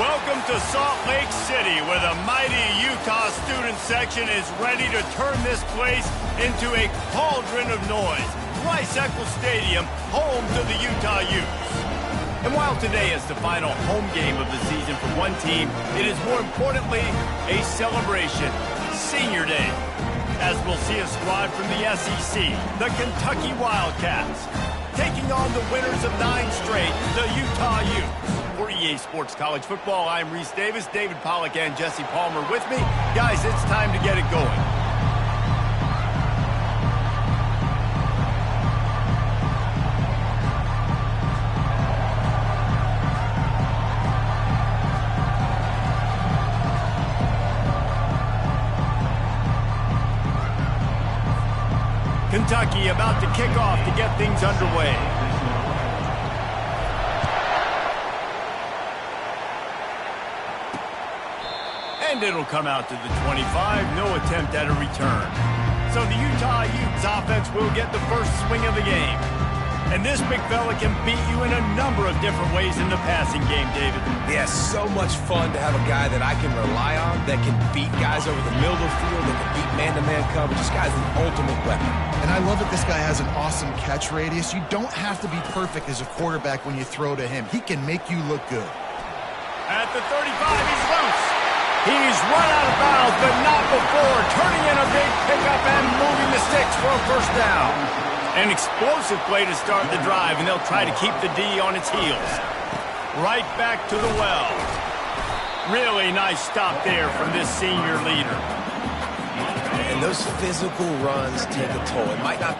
Welcome to Salt Lake City, where the mighty Utah student section is ready to turn this place into a cauldron of noise. Rice-Eccles Stadium, home to the Utah Utes. And while today is the final home game of the season for one team, it is more importantly a celebration, Senior Day, as we'll see a squad from the SEC, the Kentucky Wildcats, taking on the winners of 9 straight, the Utah Utes. For EA Sports College Football, I'm Reese Davis, David Pollack, and Jesse Palmer with me. Guys, it's time to get it going. Kentucky about to kick off to get things underway. And it'll come out to the 25, no attempt at a return. So the Utah Utes offense will get the first swing of the game. And this big fella can beat you in a number of different ways in the passing game, David. Yeah, so much fun to have a guy that I can rely on, that can beat guys over the middle of the field, that can beat man-to-man coverage. This guy's the ultimate weapon. And I love that this guy has an awesome catch radius. You don't have to be perfect as a quarterback when you throw to him. He can make you look good. At the 35, he's loose. He's run out of bounds, but not before turning in a big pickup and moving the sticks for a first down. An explosive play to start the drive, and they'll try to keep the D on its heels. Right back to the well. Really nice stop there from this senior leader. And those physical runs take a toll. It might not...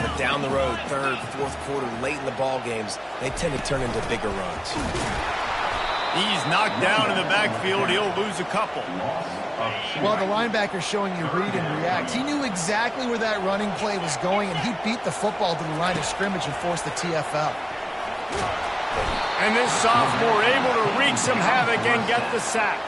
But down the road, third, fourth quarter, late in the ball games, they tend to turn into bigger runs. He's knocked down in the backfield. He'll lose a couple. Well, the linebacker's showing you read and react. He knew exactly where that running play was going, and he beat the football to the line of scrimmage and forced the TFL. And this sophomore able to wreak some havoc and get the sack.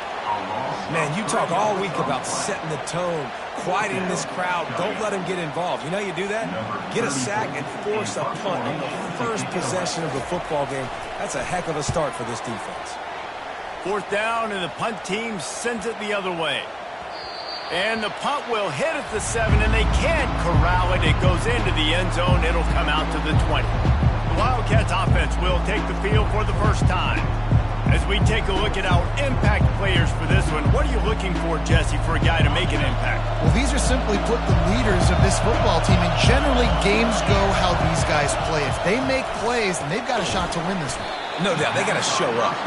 Man, you talk all week about setting the tone, quieting this crowd. Don't let them get involved. You know how you do that? Get a sack and force a punt on the first possession of the football game. That's a heck of a start for this defense. Fourth down, and the punt team sends it the other way. And the punt will hit at the 7, and they can't corral it. It goes into the end zone. It'll come out to the 20. The Wildcats offense will take the field for the first time. As we take a look at our impact players for this one, what are you looking for, Jesse, for a guy to make an impact? Well, these are simply put the leaders of this football team, and generally games go how these guys play. If they make plays, then they've got a shot to win this one. No doubt, they got to show up.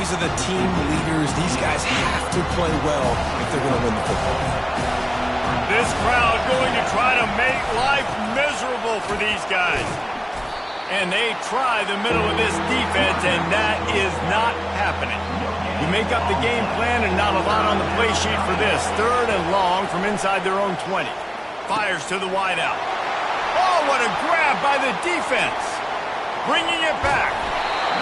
These are the team leaders. These guys have to play well if they're going to win the football game. This crowd going to try to make life miserable for these guys. And they try the middle of this defense, and that is not happening. You make up the game plan and not a lot on the play sheet for this. Third and long from inside their own 20. Fires to the wideout. Oh, what a grab by the defense. Bringing it back.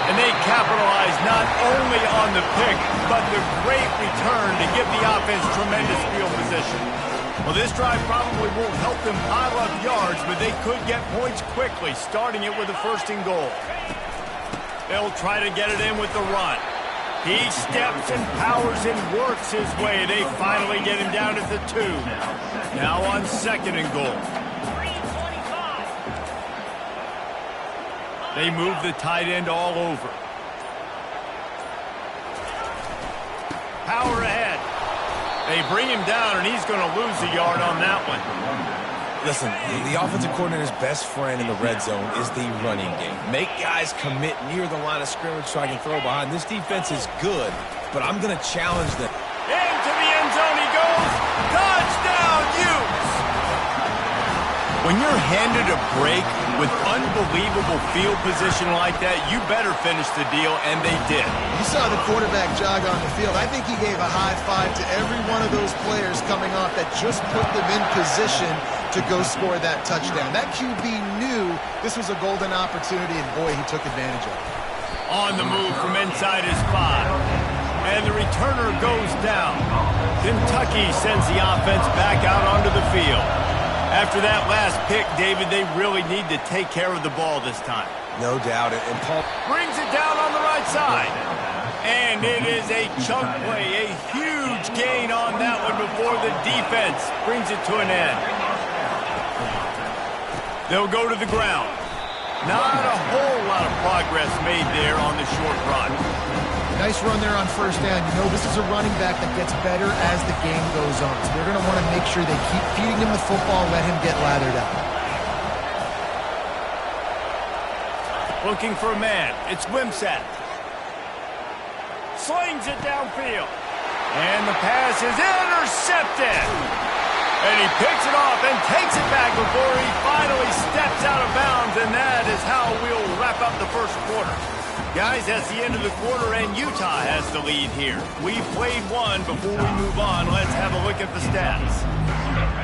And they capitalize not only on the pick, but the great return to give the offense tremendous field position. Well, this drive probably won't help them pile up yards, but they could get points quickly, starting it with a 1st and goal. They'll try to get it in with the run. He steps and powers and works his way. They finally get him down at the 2. Now on 2nd and goal. They move the tight end all over. Power ahead. They bring him down, and he's going to lose a yard on that one. Listen, the offensive coordinator's best friend in the red zone is the running game. Make guys commit near the line of scrimmage so I can throw behind. This defense is good, but I'm going to challenge them. Into the end zone he goes. Touchdown, Utes! When you're handed a break with unbelievable field position like that, you better finish the deal, and they did. You saw the quarterback jog on the field. I think he gave a high five to every one of those players coming off that just put them in position to go score that touchdown. That QB knew this was a golden opportunity, and boy, he took advantage of it. On the move from inside his 5. And the returner goes down. Kentucky sends the offense back out onto the field. After that last pick, David, they really need to take care of the ball this time. No doubt. And Paul brings it down on the right side. And it is a chunk play, a huge gain on that one before the defense brings it to an end. They'll go to the ground. Not a whole lot of progress made there on the short run. Nice run there on first down. You know this is a running back that gets better as the game goes on. So they're going to want to make sure they keep feeding him the football and let him get lathered out. Looking for a man. It's Wimsatt. Slings it downfield. And the pass is intercepted. And he picks it off and takes it back before he finally steps out of bounds. And that is how we'll wrap up the first quarter. Guys, that's the end of the quarter, and Utah has the lead here. We've played one. Before we move on, let's have a look at the stats.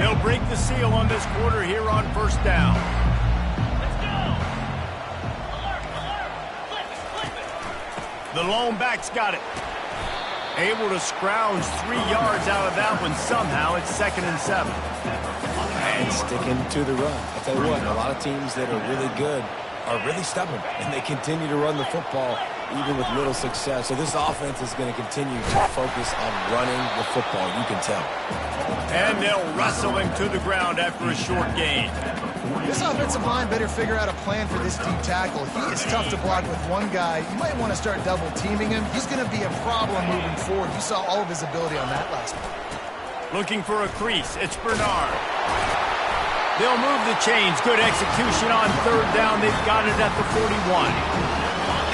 They'll break the seal on this quarter here on first down. The lone back's got it. Able to scrounge 3 yards out of that one somehow. It's 2nd and 7. and sticking to the run. I'll tell you what, a lot of teams that are really good are really stubborn, and they continue to run the football even with little success. So this offense is going to continue to focus on running the football, you can tell. And they'll wrestle him to the ground after a short gain. This offensive line better figure out a plan for this deep tackle. He is tough to block with one guy. You might want to start double teaming him. He's going to be a problem moving forward. You saw all of his ability on that last one. Looking for a crease. It's Bernard. They'll move the chains. Good execution on third down. They've got it at the 41.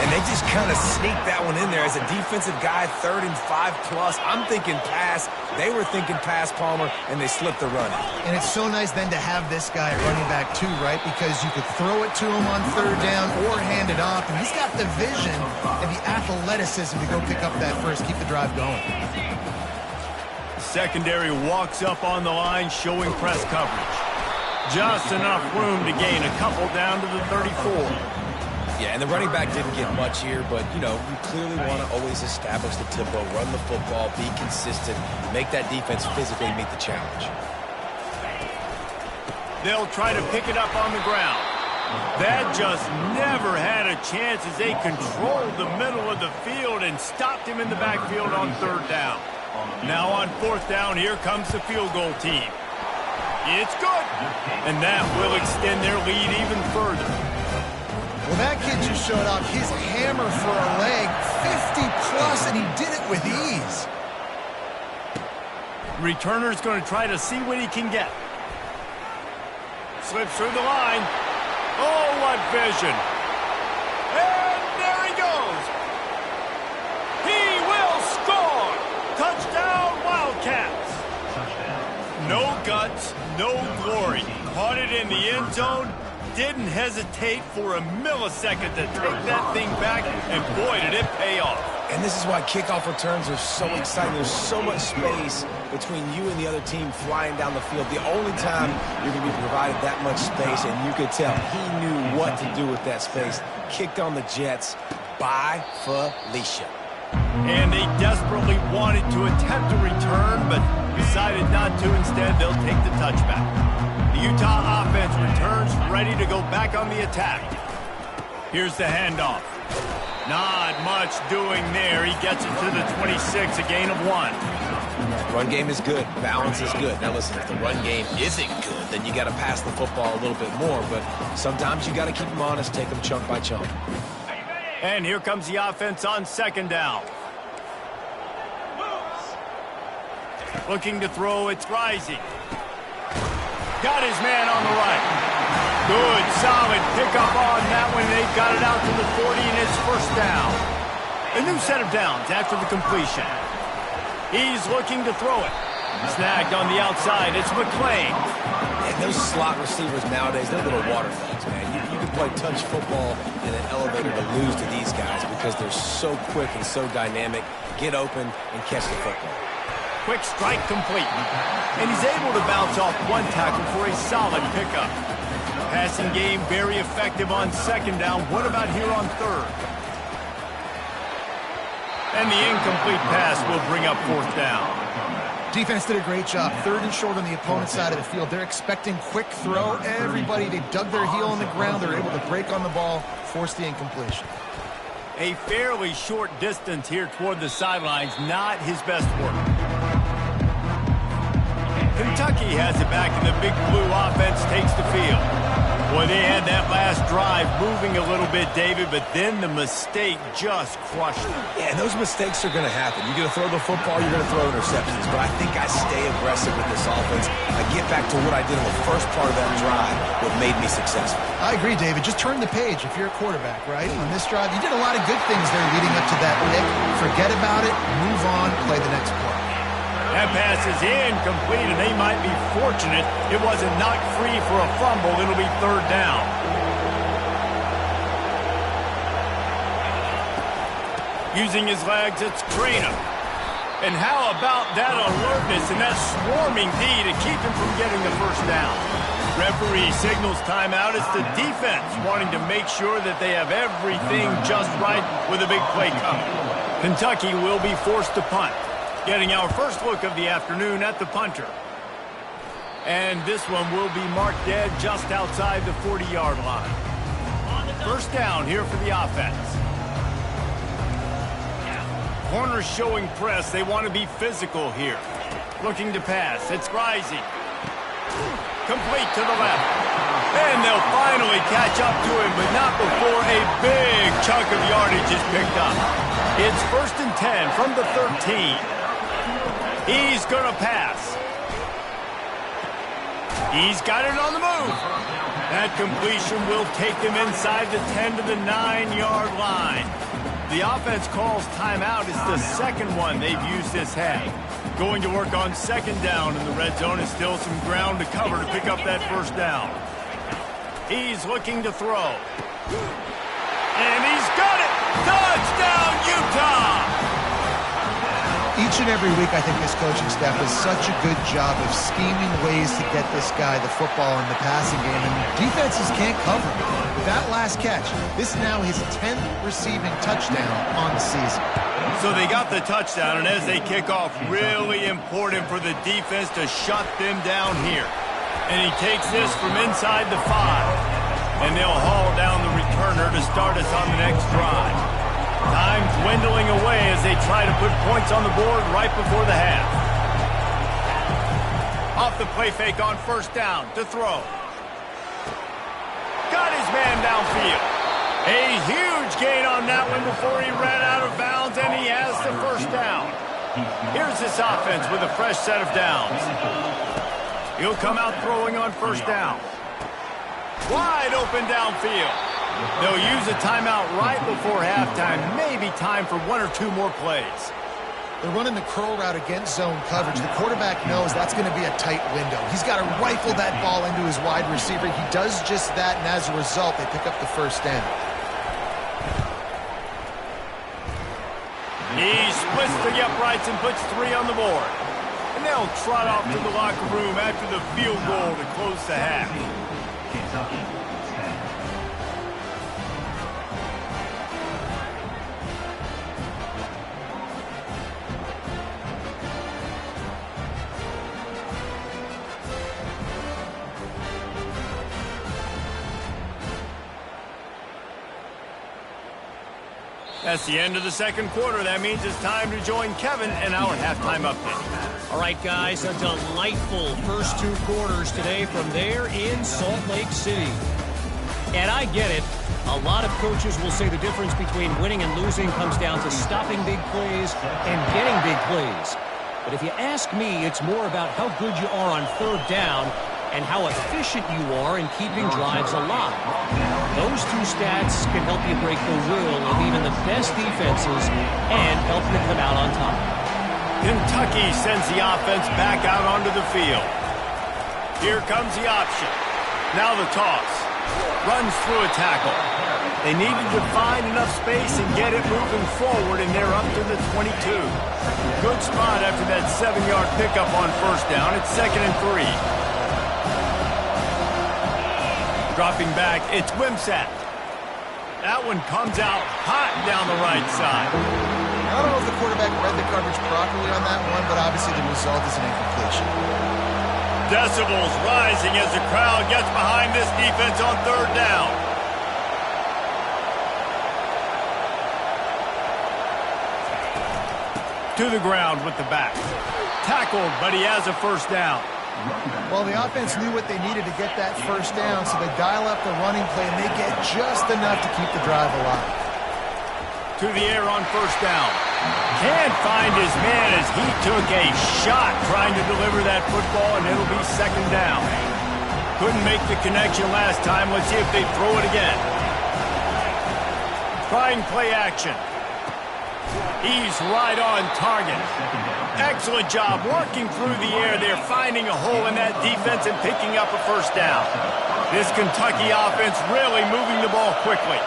And they just kind of sneaked that one in there. As a defensive guy, 3rd and 5+. I'm thinking pass. They were thinking pass, Palmer, and they slipped the run. And it's so nice then to have this guy running back too, right? Because you could throw it to him on third down or hand it off. And he's got the vision and the athleticism to go pick up that first, keep the drive going. Secondary walks up on the line, showing press coverage. Just enough room to gain a couple down to the 34. Yeah, and the running back didn't get much here, but, you know, you clearly want to always establish the tempo, run the football, be consistent, make that defense physically meet the challenge. They'll try to pick it up on the ground. That just never had a chance as they controlled the middle of the field and stopped him in the backfield on third down. Now on fourth down, here comes the field goal team. It's good, and that will extend their lead even further. Well, that kid just showed off his hammer for a leg, 50+, and he did it with ease. Returner's going to try to see what he can get. Slips through the line. Oh, what vision. And there he goes. He will score. Touchdown, Wildcats. No guts, no glory. Caught it in the end zone. Didn't hesitate for a millisecond to take that thing back, and boy, did it pay off. And this is why kickoff returns are so exciting. There's so much space between you and the other team flying down the field. The only time you're going to be provided that much space, and you could tell he knew what to do with that space. Kicked on the Jets by Felicia. And they desperately wanted to attempt a return, but decided not to. Instead, they'll take the touchback. The Utah offense returns, ready to go back on the attack. Here's the handoff. Not much doing there. He gets it to the 26, a gain of 1. Run game is good. Balance is good. Now listen, if the run game isn't good, then you got to pass the football a little bit more. But sometimes you got to keep them honest, take them chunk by chunk. And here comes the offense on second down. Looking to throw, it's Rising. Got his man on the right. Good, solid pickup on that one. They've got it out to the 40, and it's first down. A new set of downs after the completion. He's looking to throw it. Snagged on the outside. It's McClain. And Those slot receivers nowadays, they're little waterfalls, man. You can play touch football in an elevator to lose to these guys because they're so quick and so dynamic. Get open and catch the football. Quick strike complete. And he's able to bounce off one tackle for a solid pickup. Passing game very effective on second down. What about here on third? And the incomplete pass will bring up fourth down. Defense did a great job. Third and short on the opponent's side of the field. They're expecting quick throw. Everybody, they dug their heel on the ground. They're able to break on the ball, force the incompletion. A fairly short distance here toward the sidelines. Not his best work. Kentucky has it back, and the Big Blue offense takes the field. Boy, they had that last drive moving a little bit, David, but then the mistake just crushed them. Yeah, those mistakes are going to happen. You're going to throw the football, you're going to throw interceptions. But I think I stay aggressive with this offense. I get back to what I did in the first part of that drive, what made me successful. I agree, David. Just turn the page if you're a quarterback, right? On this drive, you did a lot of good things there leading up to that pick. Forget about it, move on, play the next play. That pass is incomplete, and they might be fortunate it wasn't knocked free for a fumble. It'll be third down. Using his legs, it's Trainer. And how about that alertness and that swarming D to keep him from getting the first down? Referee signals timeout. It's the defense wanting to make sure that they have everything just right with a big play coming. Kentucky will be forced to punt. Getting our first look of the afternoon at the punter. And this one will be marked dead just outside the 40-yard line. First down here for the offense. Corners showing press. They want to be physical here. Looking to pass. It's Rising. Complete to the left. And they'll finally catch up to him, but not before a big chunk of yardage is picked up. It's 1st and 10 from the 13. He's going to pass. He's got it on the move. That completion will take him inside the 10 to the 9-yard line. The offense calls timeout. It's the second one they've used this half. Going to work on second down, and the red zone is still some ground to cover to pick up that first down. He's looking to throw. And he's got it! Touchdown, Utah! Each and every week, I think this coaching staff does such a good job of scheming ways to get this guy the football in the passing game, and defenses can't cover him. With that last catch, this is now his 10th receiving touchdown on the season. So they got the touchdown, and as they kick off, really important for the defense to shut them down here. And he takes this from inside the 5, and they'll haul down the returner to start us on the next drive. Time dwindling away as they try to put points on the board right before the half. Off the play fake on first down to throw. Got his man downfield. A huge gain on that one before he ran out of bounds, and he has the first down. Here's this offense with a fresh set of downs. He'll come out throwing on first down. Wide open downfield. They'll use a timeout right before halftime. Maybe time for 1 or 2 more plays. They're running the curl route against zone coverage. The quarterback knows that's going to be a tight window. He's got to rifle that ball into his wide receiver. He does just that, and as a result, they pick up the first down. He splits the uprights and puts 3 on the board. And they'll trot off to the locker room after the field goal to close the half. That's the end of the second quarter. That means it's time to join Kevin in our halftime update. All right, guys, a delightful first 2 quarters today from there in Salt Lake City. And I get it. A lot of coaches will say the difference between winning and losing comes down to stopping big plays and getting big plays. But if you ask me, it's more about how good you are on third down and how efficient you are in keeping drives alive. Those 2 stats can help you break the will of even the best defenses and help you come out on top. Kentucky sends the offense back out onto the field. Here comes the option. Now the toss. Runs through a tackle. They needed to find enough space and get it moving forward, and they're up to the 22. Good spot after that 7-yard pickup on first down. It's 2nd and 3. Dropping back, it's Wimsatt. That one comes out hot down the right side. I don't know if the quarterback read the coverage properly on that one, but obviously the result is an incompletion. Decibels rising as the crowd gets behind this defense on 3rd down. To the ground with the back. Tackled, but he has a first down. Well, the offense knew what they needed to get that first down, so they dial up the running play, and they get just enough to keep the drive alive. To the air on first down. Can't find his man as he took a shot trying to deliver that football, and it'll be 2nd down. Couldn't make the connection last time. Let's see if they throw it again. Trying play action. He's right on target. Excellent job working through the air. They're finding a hole in that defense and picking up a first down. This Kentucky offense really moving the ball quickly.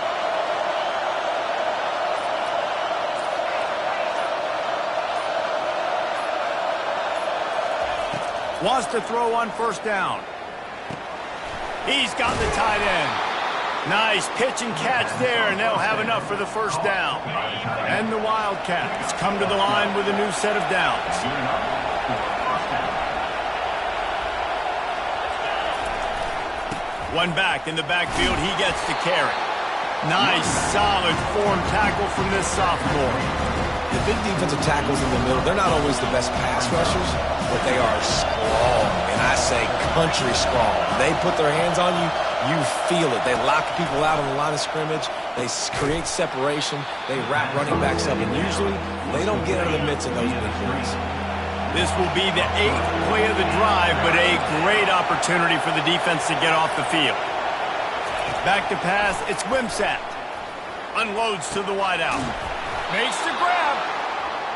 Wants to throw on first down. He's got the tight end. Nice pitch and catch there, and they'll have enough for the first down. And the Wildcats come to the line with a new set of downs. One back in the backfield, he gets to carry. Nice, solid form tackle from this sophomore. The big defensive tackles in the middle, they're not always the best pass rushers, but they are strong, and I say country strong. They put their hands on you, you feel it. They lock people out on the line of scrimmage. They create separation. They wrap running backs up, and usually they don't get into the midst of those big plays. This will be the 8th play of the drive, but a great opportunity for the defense to get off the field. Back to pass, it's Wimsatt. Unloads to the wideout. Makes the grab.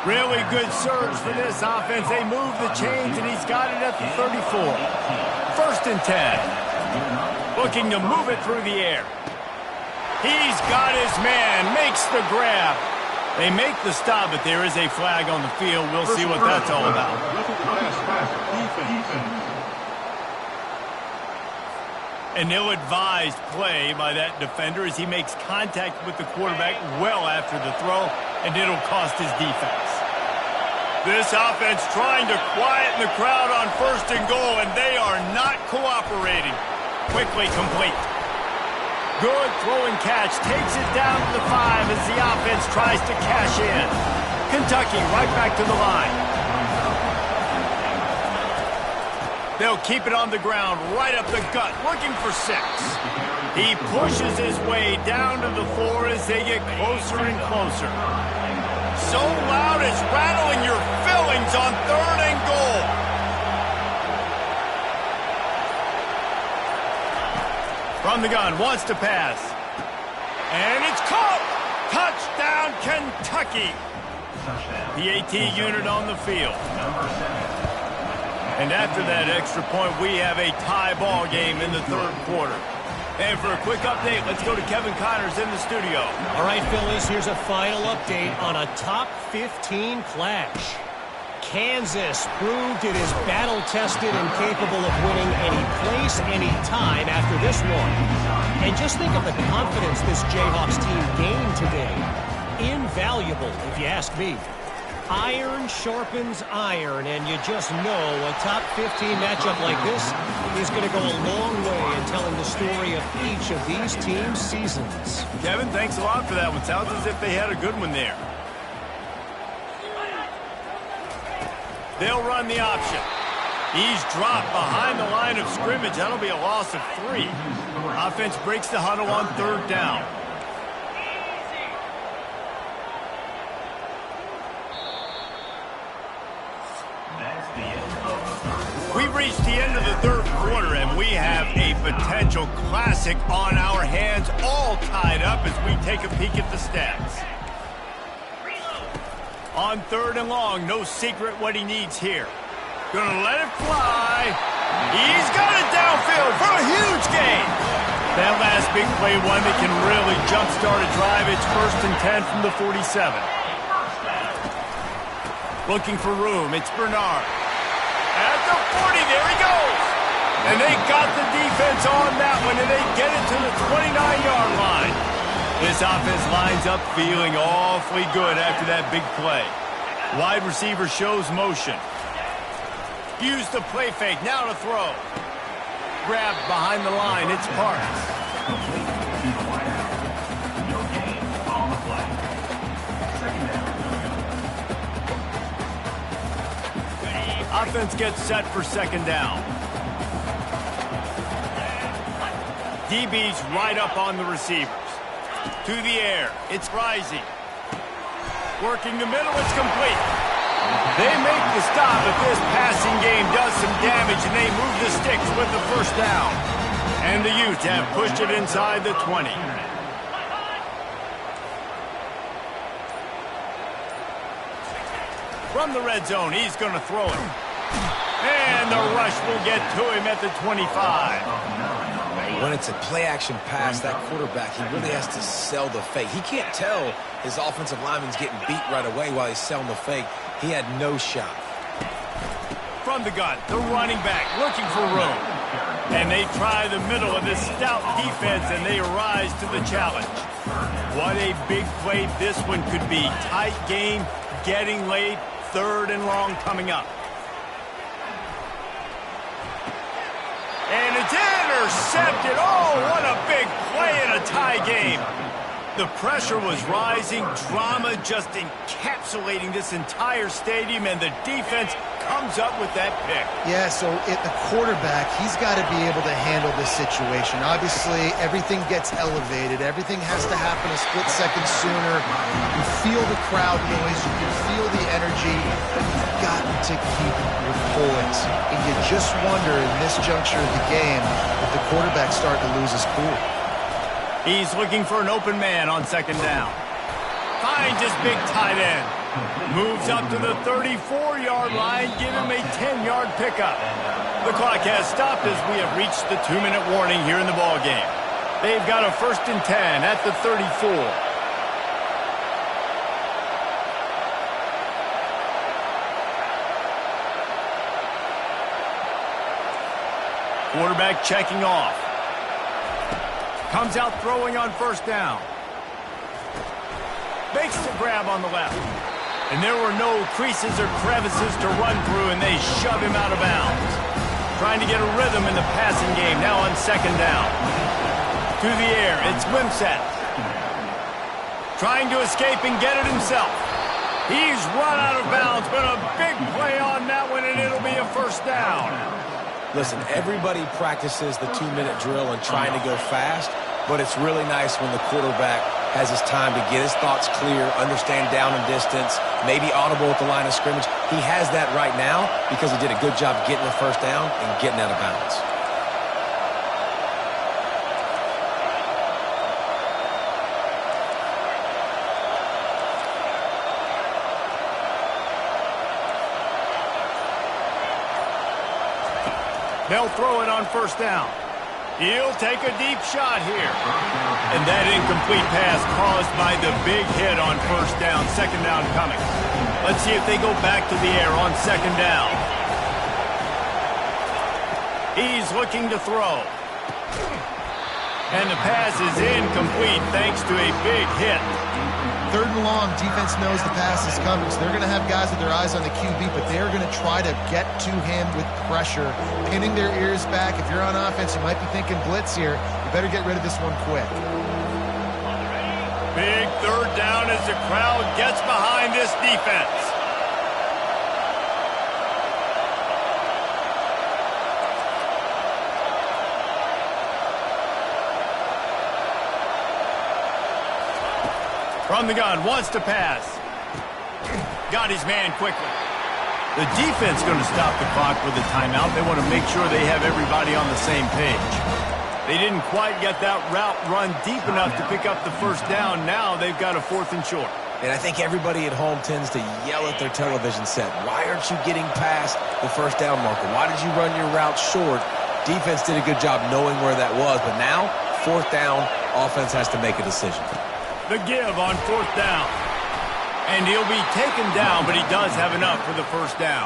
Really good surge for this offense. They move the chains, and he's got it at the 34. 1st and 10. Looking to move it through the air. He's got his man. Makes the grab. They make the stop, but there is a flag on the field. We'll see what that's all about. An ill-advised play by that defender as he makes contact with the quarterback well after the throw, and it'll cost his defense. This offense trying to quieten the crowd on 1st and goal, and they are not cooperating. Quickly complete. Good throw and catch. Takes it down to the 5 as the offense tries to cash in. Kentucky right back to the line. They'll keep it on the ground, right up the gut, looking for 6. He pushes his way down to the 4 as they get closer and closer. So loud it's rattling your fillings on 3rd and goal. From the gun, wants to pass. And it's caught! Touchdown, Kentucky! The AT unit on the field. And after that extra point, we have a tie ball game in the 3rd quarter. And for a quick update, let's go to Kevin Connors in the studio. All right, Phyllis, here's a final update on a top 15 clash. Kansas proved it is battle-tested and capable of winning any place, any time after this one. And just think of the confidence this Jayhawks team gained today. Invaluable, if you ask me. Iron sharpens iron, and you just know a top 15 matchup like this is going to go a long way in telling the story of each of these teams' seasons. Kevin, thanks a lot for that one. Sounds as if they had a good one there. They'll run the option. He's dropped behind the line of scrimmage. That'll be a loss of 3. Offense breaks the huddle on 3rd down. We've reached the end of the 3rd quarter, and we have a potential classic on our hands, all tied up as we take a peek at the stats. On 3rd and long, no secret what he needs here. Gonna let it fly. He's got it downfield for a huge gain. That last big play, one that can really jumpstart a drive. It's 1st and 10 from the 47. Looking for room. It's Bernard. At the 40, there he goes. And they got the defense on that one, and they get it to the 29-yard line. This offense lines up feeling awfully good after that big play. Wide receiver shows motion. Use the play fake. Now to throw. Grabbed behind the line. It's Parks. Offense gets set for 2nd down. DB's right up on the receivers. To the air. It's Rising. Working the middle. It's complete. They make the stop, but this passing game does some damage, and they move the sticks with the 1st down. And the Utes have pushed it inside the 20. From the red zone, he's going to throw it. And the rush will get to him at the 25. When it's a play-action pass, that quarterback, he really has to sell the fake. He can't tell his offensive lineman's getting beat right away while he's selling the fake. He had no shot. From the gun, the running back looking for room. And they try the middle of this stout defense, and they rise to the challenge. What a big play this one could be. Tight game, getting late, 3rd and long coming up. And it's intercepted. Oh, what a big play in a tie game. The pressure was rising, drama just encapsulating this entire stadium, and the defense comes up with that pick. Yeah, so the quarterback, he's got to be able to handle this situation. Obviously, everything gets elevated. Everything has to happen a split second sooner. You feel the crowd noise. You can feel the energy. But you've got to keep your poise. And you just wonder in this juncture of the game if the quarterback's starting to lose his cool. He's looking for an open man on 2nd down. Finds his big tight end. Moves up to the 34-yard line. Give him a 10-yard pickup. The clock has stopped as we have reached the 2-minute warning here in the ballgame. They've got a 1st and 10 at the 34. Quarterback checking off. Comes out throwing on 1st down. Makes the grab on the left. And there were no creases or crevices to run through, and they shove him out of bounds. Trying to get a rhythm in the passing game, now on 2nd down. To the air, it's Wimsatt. Trying to escape and get it himself. He's run out of bounds, but a big play on that one, and it'll be a 1st down. Listen, everybody practices the 2-minute drill and trying to go fast, but it's really nice when the quarterback has his time to get his thoughts clear, understand down and distance, maybe audible at the line of scrimmage. He has that right now because he did a good job getting the 1st down and getting out of bounds. They'll throw it on 1st down. He'll take a deep shot here. And that incomplete pass caused by the big hit on 1st down. 2nd down coming. Let's see if they go back to the air on 2nd down. He's looking to throw. And the pass is incomplete thanks to a big hit. 3rd and long, defense knows the pass is coming, so they're going to have guys with their eyes on the QB, but they're going to try to get to him with pressure, pinning their ears back. If you're on offense, you might be thinking blitz here. You better get rid of this one quick. Big 3rd down as the crowd gets behind this defense. From the gun, wants to pass. Got his man quickly. The defense going to stop the clock with a timeout. They want to make sure they have everybody on the same page. They didn't quite get that route run deep enough to pick up the 1st down. Now they've got a 4th and short. And I think everybody at home tends to yell at their television set. Why aren't you getting past the first down marker? Why did you run your route short? Defense did a good job knowing where that was. But now, fourth down, offense has to make a decision. The give on fourth down. And he'll be taken down, but he does have enough for the first down.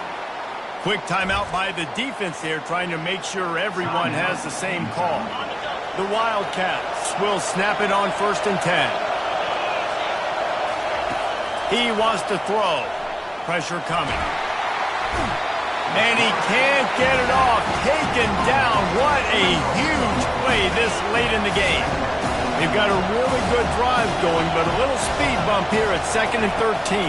Quick timeout by the defense there, trying to make sure everyone has the same call. The Wildcats will snap it on 1st and 10. He wants to throw. Pressure coming. And he can't get it off. Taken down. What a huge play this late in the game. They've got a really good drive going, but a little speed bump here at 2nd and 13.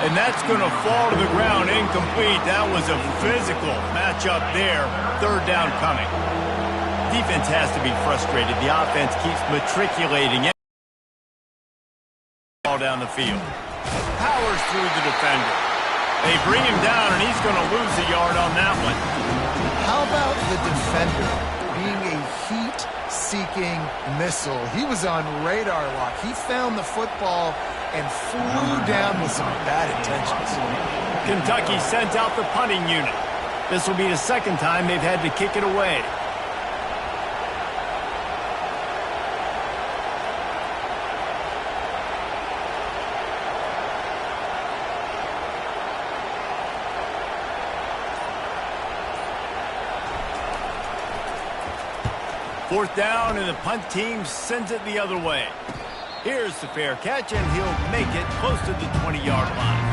And that's going to fall to the ground incomplete. That was a physical matchup there. 3rd down coming. Defense has to be frustrated. The offense keeps matriculating ball down the field. Powers through the defender. They bring him down, and he's going to lose a yard on that one. How about the defender being a heat-seeking missile? He was on radar lock. He found the football and flew down with some bad intentions. Kentucky sent out the punting unit. This will be the second time they've had to kick it away. Fourth down, and the punt team sends it the other way. Here's the fair catch, and he'll make it close to the 20-yard line.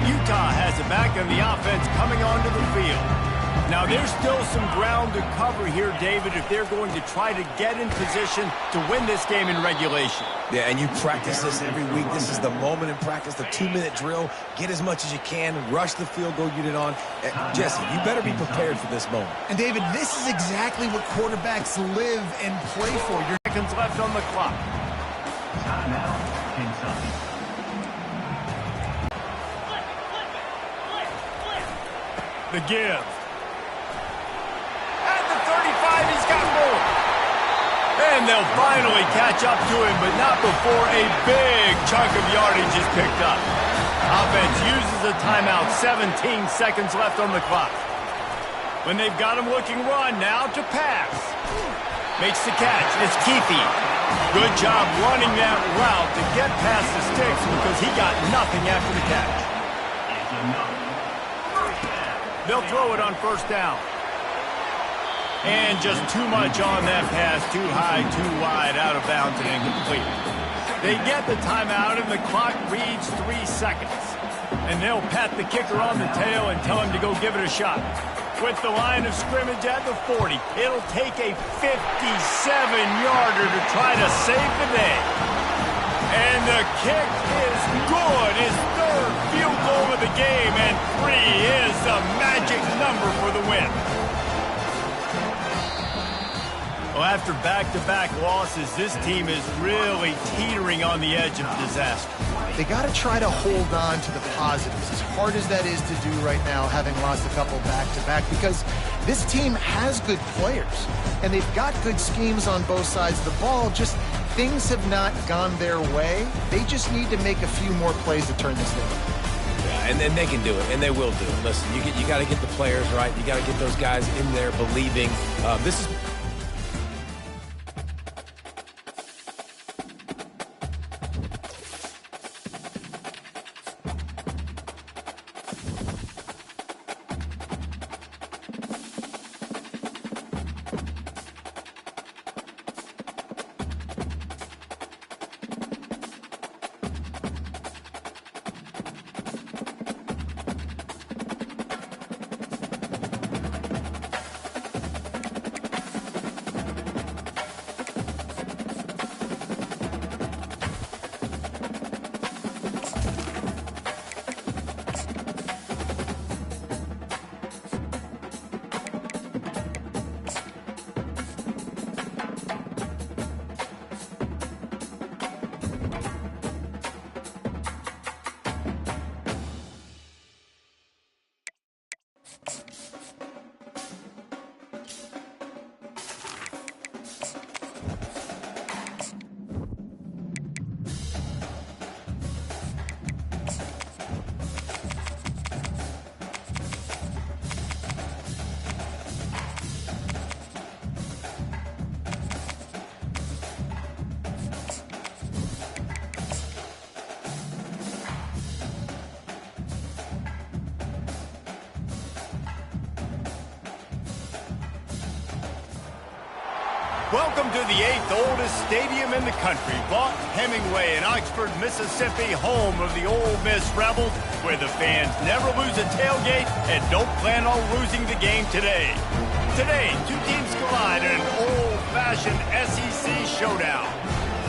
Utah has it back, and the offense coming onto the field. Now, there's still some ground to cover here, David, if they're going to try to get in position to win this game in regulation. Yeah, and you practice this every week. This is the moment in practice, the 2-minute drill. Get as much as you can. Rush the field goal unit on. Jesse, you better be prepared for this moment. And, David, this is exactly what quarterbacks live and play for. Your seconds left on the clock. The give. At the 35, he's got more. And they'll finally catch up to him, but not before a big chunk of yardage is picked up. Offense uses a timeout, 17 seconds left on the clock. When they've got him looking run, now to pass. Makes the catch. It's Keefe. Good job running that route to get past the sticks because he got nothing after the catch. They'll throw it on first down. And just too much on that pass. Too high, too wide, out of bounds, and incomplete. They get the timeout, and the clock reads 3 seconds. And they'll pat the kicker on the tail and tell him to go give it a shot. With the line of scrimmage at the 40, it'll take a 57-yarder to try to save the day. And the kick is good. His 3rd field goal of the game, and 3 is the magic number for the win. Well, after back-to-back losses, this team is really teetering on the edge of disaster. They got to try to hold on to the positives, as hard as that is to do right now, having lost a couple back-to-back, because this team has good players, and they've got good schemes on both sides of the ball. Just things have not gone their way. They just need to make a few more plays to turn this thing around. Yeah, and then they can do it, and they will do it. Listen, you got to get the players right. You got to get those guys in there believing. This is Welcome to the 8th oldest stadium in the country, Vaught Hemingway in Oxford, Mississippi, home of the Ole Miss Rebels, where the fans never lose a tailgate and don't plan on losing the game today. Today, two teams collide in an old-fashioned SEC showdown.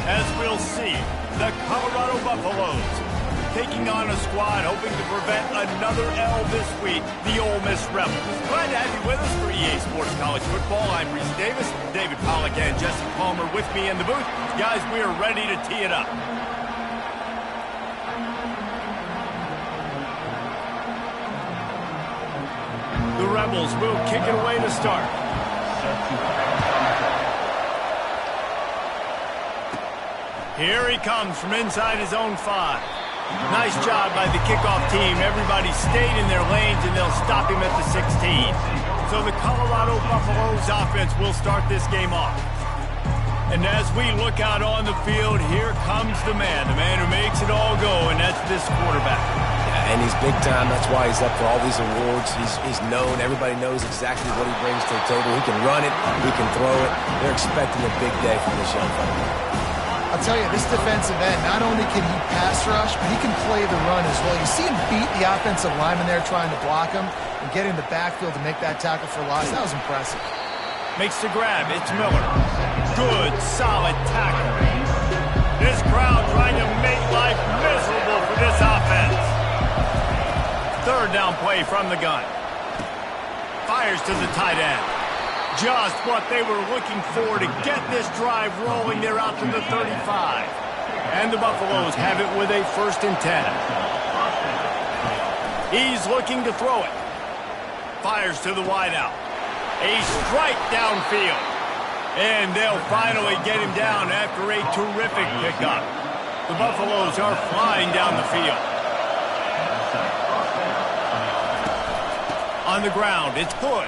As we'll see, the Colorado Buffaloes taking on a squad hoping to prevent another L this week, the Ole Miss Rebels. Glad to have you with us for EA Sports College Football. I'm Reese Davis, David Pollack and Jesse Palmer with me in the booth. Guys, we are ready to tee it up. The Rebels will kick it away to start. Here he comes from inside his own 5. Nice job by the kickoff team. Everybody stayed in their lanes, and they'll stop him at the 16. So the Colorado Buffaloes offense will start this game off. And as we look out on the field, here comes the man who makes it all go, and that's this quarterback. Yeah, and he's big time. That's why he's up for all these awards. He's known. Everybody knows exactly what he brings to the table. He can run it. He can throw it. They're expecting a big day from this young fella. I'll tell you, this defensive end, not only can he pass rush, but he can play the run as well. You see him beat the offensive lineman there trying to block him and get in the backfield to make that tackle for loss. That was impressive. Makes the grab. It's Miller. Good, solid tackle. This crowd trying to make life miserable for this offense. Third down play from the gun. Fires to the tight end. Just what they were looking for to get this drive rolling. They're out to the 35. And the Buffaloes have it with a 1st and 10. He's looking to throw it. Fires to the wideout. A strike downfield. And they'll finally get him down after a terrific pickup. The Buffaloes are flying down the field. On the ground, it's Hood.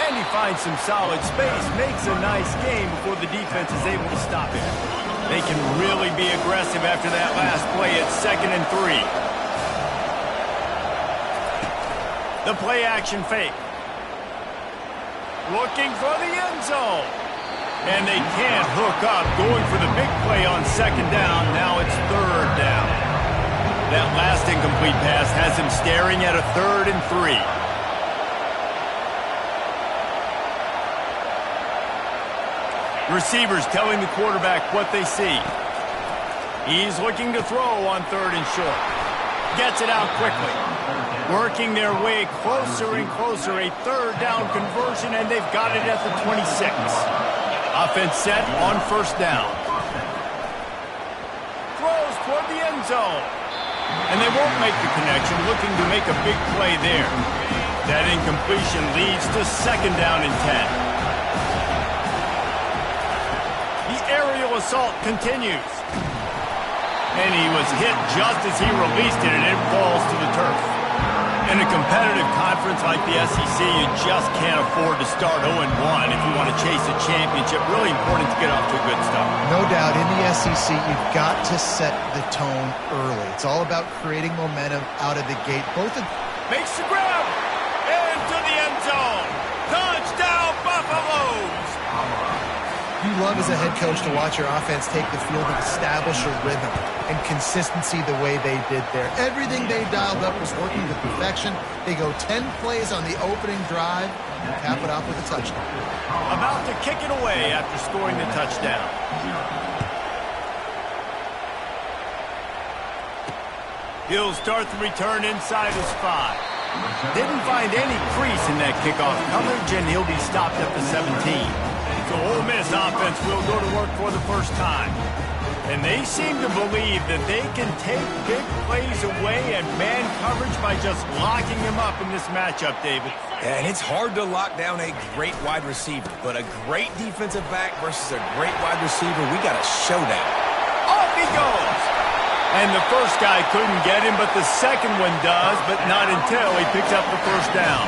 And he finds some solid space, makes a nice game before the defense is able to stop him. They can really be aggressive after that last play at 2nd and 3. The play action fake. Looking for the end zone. And they can't hook up, going for the big play on 2nd down. Now it's 3rd down. That last incomplete pass has him staring at a 3rd and 3. Receivers telling the quarterback what they see. He's looking to throw on 3rd and short. Gets it out quickly. Working their way closer and closer. A 3rd down conversion, and they've got it at the 26. Offense set on 1st down. Throws toward the end zone. And they won't make the connection, looking to make a big play there. That incompletion leads to 2nd down and 10. Aerial assault continues. And he was hit just as he released it, and it falls to the turf. In a competitive conference like the SEC, you just can't afford to start 0-1 if you want to chase a championship. Really important to get off to a good start. No doubt, in the SEC, you've got to set the tone early. It's all about creating momentum out of the gate. Makes the grab. Into the end zone. Touchdown, Buffaloes! You love as a head coach to watch your offense take the field and establish a rhythm and consistency the way they did there. Everything they dialed up was working to perfection. They go 10 plays on the opening drive and cap it off with a touchdown. About to kick it away after scoring the touchdown. He'll start the return inside his 5. Didn't find any crease in that kickoff coverage, and he'll be stopped at the 17. So Ole Miss offense will go to work for the first time. And they seem to believe that they can take big plays away and man coverage by just locking him up in this matchup, David. Yeah, and it's hard to lock down a great wide receiver, but a great defensive back versus a great wide receiver, we got a showdown. Off he goes! And the first guy couldn't get him, but the second one does, but not until he picks up the 1st down.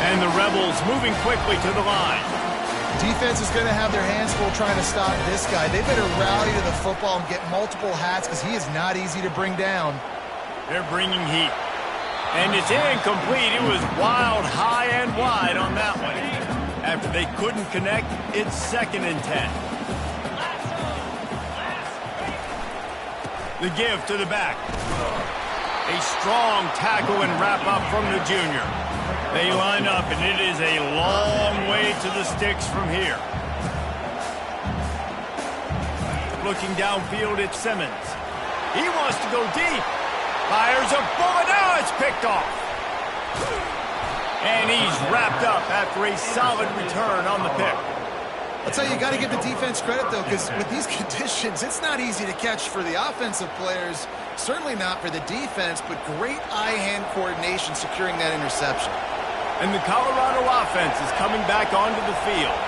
And the Rebels moving quickly to the line. Defense is going to have their hands full trying to stop this guy. They better rally to the football and get multiple hats because he is not easy to bring down. They're bringing heat. And it's incomplete. It was wild, high, and wide on that one. After they couldn't connect, it's 2nd and 10. The give to the back. A strong tackle and wrap-up from the junior. They line up, and it is a long way to the sticks from here. Looking downfield, it's Simmons. He wants to go deep. Fires a bullet. Now it's picked off. And he's wrapped up after a solid return on the pick. I'll tell you, you got to give the defense credit, though, because with these conditions, it's not easy to catch for the offensive players, certainly not for the defense, but great eye-hand coordination securing that interception. And the Colorado offense is coming back onto the field.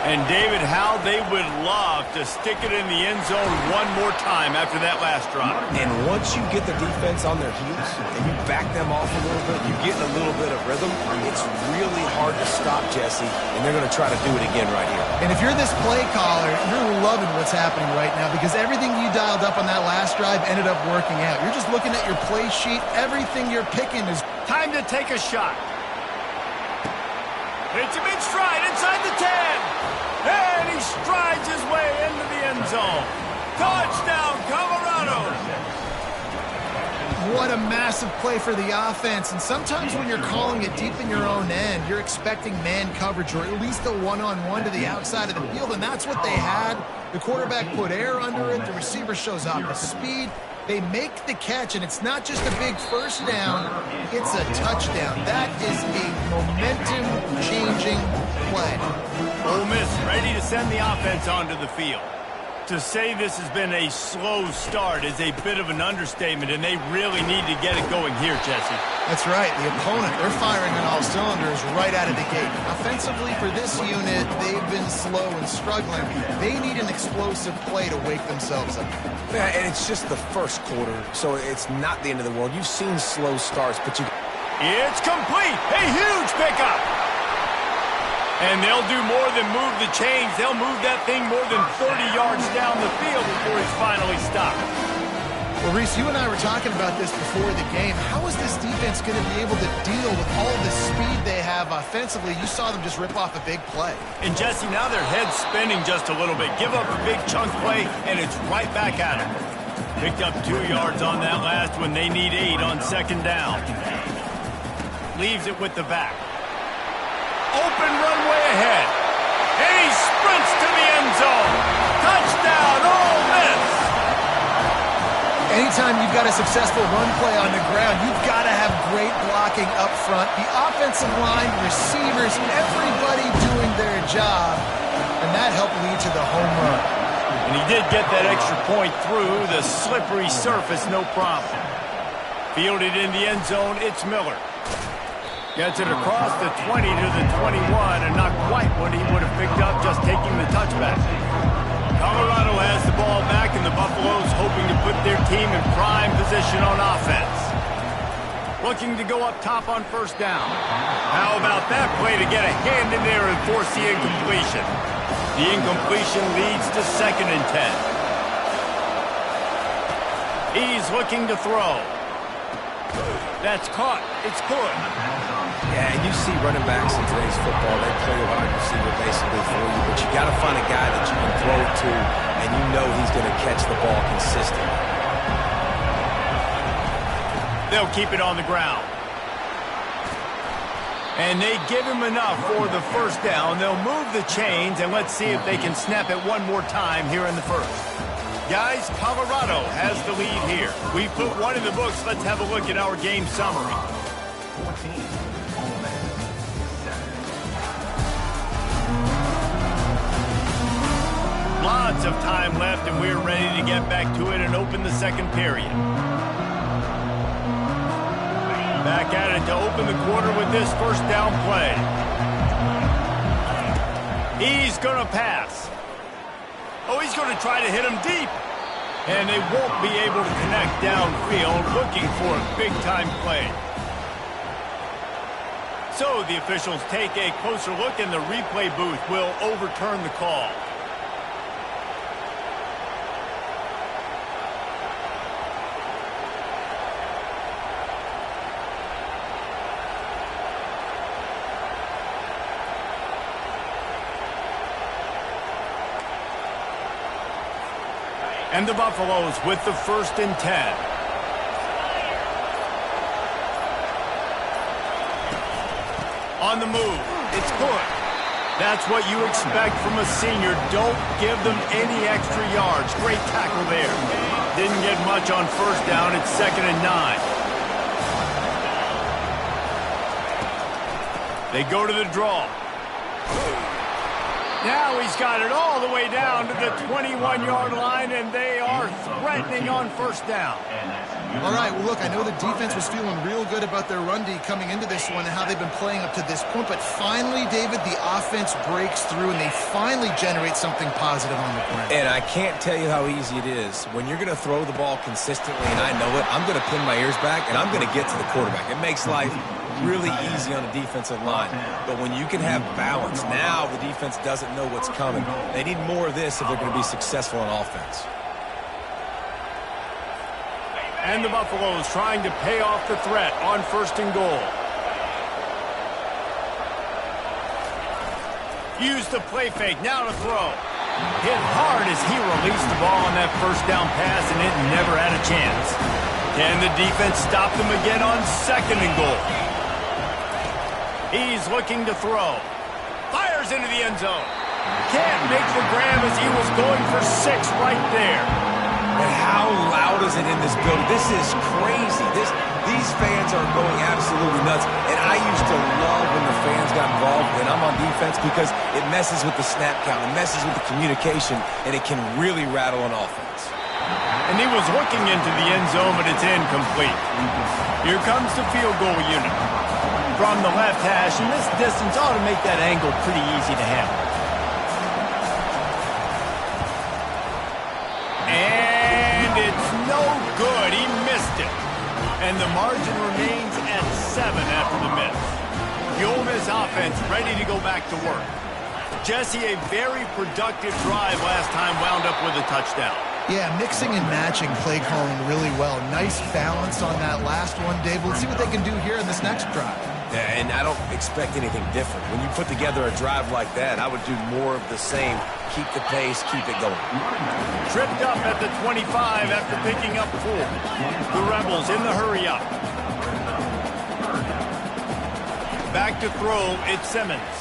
And, David, how they would love to stick it in the end zone one more time after that last drive. And once you get the defense on their heels and you back them off a little bit, you get in a little bit of rhythm, it's really hard to stop, Jesse, and they're going to try to do it again right here. And if you're this play caller, you're loving what's happening right now because everything you dialed up on that last drive ended up working out. You're just looking at your play sheet. Everything you're picking is time to take a shot. It's a mid-stride inside the 10. And he strides his way into the end zone. Touchdown, Colorado. What a massive play for the offense. And sometimes when you're calling it deep in your own end, you're expecting man coverage or at least a one-on-one to the outside of the field, and that's what they had. The quarterback put air under it. The receiver shows off the speed. They make the catch, and it's not just a big first down, it's a touchdown. That is a momentum-changing play. Ole Miss ready to send the offense onto the field. To say this has been a slow start is a bit of an understatement, and they really need to get it going here, Jesse. That's right. The opponent, they're firing on all cylinders right out of the gate. Offensively, for this unit, they've been slow and struggling. They need an explosive play to wake themselves up. Yeah, and it's just the first quarter, so it's not the end of the world. You've seen slow starts, but you... It's complete! A huge pickup! And they'll do more than move the chains. They'll move that thing more than 30 yards down the field before he's finally stopped. Well, Reese, you and I were talking about this before the game. How is this defense going to be able to deal with all the speed they have offensively? You saw them just rip off a big play. And, Jesse, now their head's spinning just a little bit. Give up a big chunk play, and it's right back at them. Picked up 2 yards on that last one. They need 8 on 2nd down. Leaves it with the back. Open runway ahead. And he sprints to the end zone. Touchdown, Ole Miss. Anytime you've got a successful run play on the ground, you've got to have great blocking up front. The offensive line, receivers, everybody doing their job. And that helped lead to the home run. And he did get that extra point through the slippery surface, no problem. Fielded in the end zone, it's Miller. Gets it across the 20 to the 21, and not quite what he would have picked up just taking the touchback. Colorado has the ball back, and the Buffaloes hoping to put their team in prime position on offense. Looking to go up top on 1st down. How about that play to get a hand in there and force the incompletion? The incompletion leads to 2nd and 10. He's looking to throw. That's caught. It's good. Yeah, and you see running backs in today's football, they play a wide receiver basically for you, but you got to find a guy that you can throw it to, and you know he's going to catch the ball consistently. They'll keep it on the ground. And they give him enough for the 1st down. They'll move the chains, and let's see if they can snap it one more time here in the 1st. Guys, Colorado has the lead here. We put one in the books. Let's have a look at our game summary. Lots of time left, and we're ready to get back to it and open the 2nd period. Back at it to open the quarter with this 1st down play. He's going to pass. Oh, he's going to try to hit him deep. And they won't be able to connect downfield, looking for a big-time play. So the officials take a closer look, and the replay booth will overturn the call. And the Buffaloes with the 1st and 10. On the move. It's good. That's what you expect from a senior. Don't give them any extra yards. Great tackle there. Didn't get much on 1st down. It's 2nd and 9. They go to the draw. Now he's got it all the way down to the 21-yard line, and they are threatening on 1st down. All right, well, look, I know the defense was feeling real good about their run D coming into this one and how they've been playing up to this point, but finally, David, the offense breaks through, and they finally generate something positive on the ground. And I can't tell you how easy it is. When you're going to throw the ball consistently, and I know it, I'm going to pin my ears back, and I'm going to get to the quarterback. It makes life really easy on the defensive line. But when you can have balance, now the defense doesn't know what's coming. They need more of this if they're going to be successful on offense. And the Buffaloes trying to pay off the threat on 1st and goal. Use the play fake, now to throw. Hit hard as he released the ball on that 1st down pass, and it never had a chance. Can the defense stop them again on 2nd and goal? He's looking to throw. Fires into the end zone. Can't make the grab as he was going for 6 right there. And how loud is it in this building? This is crazy. These fans are going absolutely nuts. And I used to love when the fans got involved when I'm on defense because it messes with the snap count. It messes with the communication, and it can really rattle an offense. And he was looking into the end zone, but it's incomplete. Here comes the field goal unit. From the left hash, and this distance ought to make that angle pretty easy to handle. And it's no good. He missed it. And the margin remains at 7 after the miss. The Ole Miss offense ready to go back to work. Jesse, a very productive drive last time wound up with a touchdown. Yeah, mixing and matching play calling really well. Nice balance on that last one, Dave. Let's see what they can do here in this next drive. Yeah, and I don't expect anything different. When you put together a drive like that, I would do more of the same. Keep the pace, keep it going. Tripped up at the 25 after picking up 4. The Rebels in the hurry up. Back to throw, it's Simmons.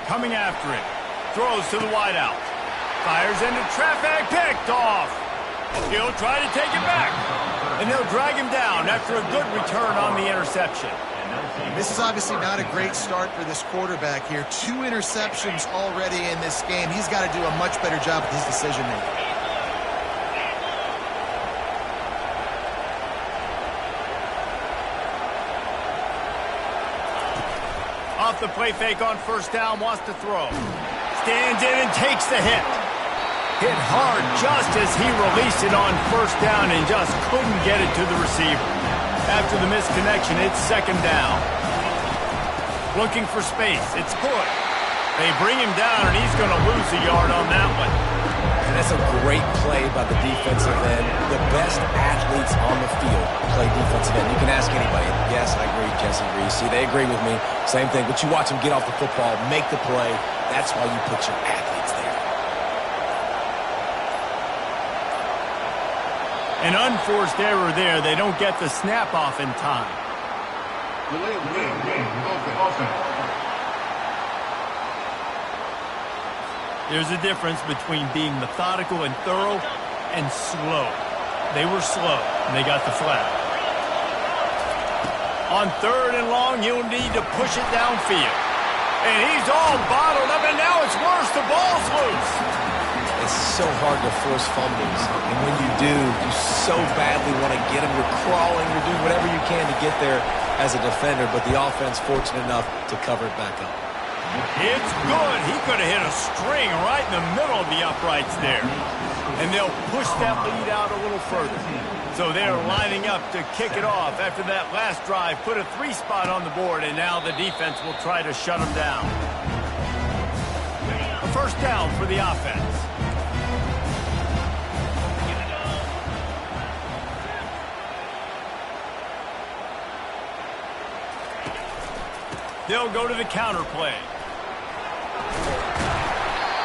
Coming after it. Throws to the wideout. Fires into traffic, picked off. He'll try to take it back. And they'll drag him down after a good return on the interception. This is obviously not a great start for this quarterback here. 2 interceptions already in this game. He's got to do a much better job with his decision-making. Off the play fake on 1st down, wants to throw. Stands in and takes the hit. Hit hard just as he released it on 1st down and just couldn't get it to the receiver. After the misconnection, it's 2nd down. Looking for space. It's good. They bring him down, and he's going to lose a yard on that one. And that's a great play by the defensive end. The best athletes on the field play defensive end. You can ask anybody. Yes, I agree, Jesse Reese. See, they agree with me. Same thing. But you watch them get off the football, make the play. That's why you put your athletes there. An unforced error there. They don't get the snap off in time. There's a difference between being methodical and thorough and slow. They were slow, and they got the flag. On 3rd and long, he'll need to push it downfield. And he's all bottled up, and now it's worse. The ball's loose. It's so hard to force fumbles. And when you do, you so badly want to get them. You're crawling, you're doing whatever you can to get there as a defender, but the offense fortunate enough to cover it back up. It's good. He could have hit a string right in the middle of the uprights there. And they'll push that lead out a little further. So they're lining up to kick it off after that last drive. Put a 3 spot on the board, and now the defense will try to shut them down. A 1st down for the offense. They'll go to the counter play.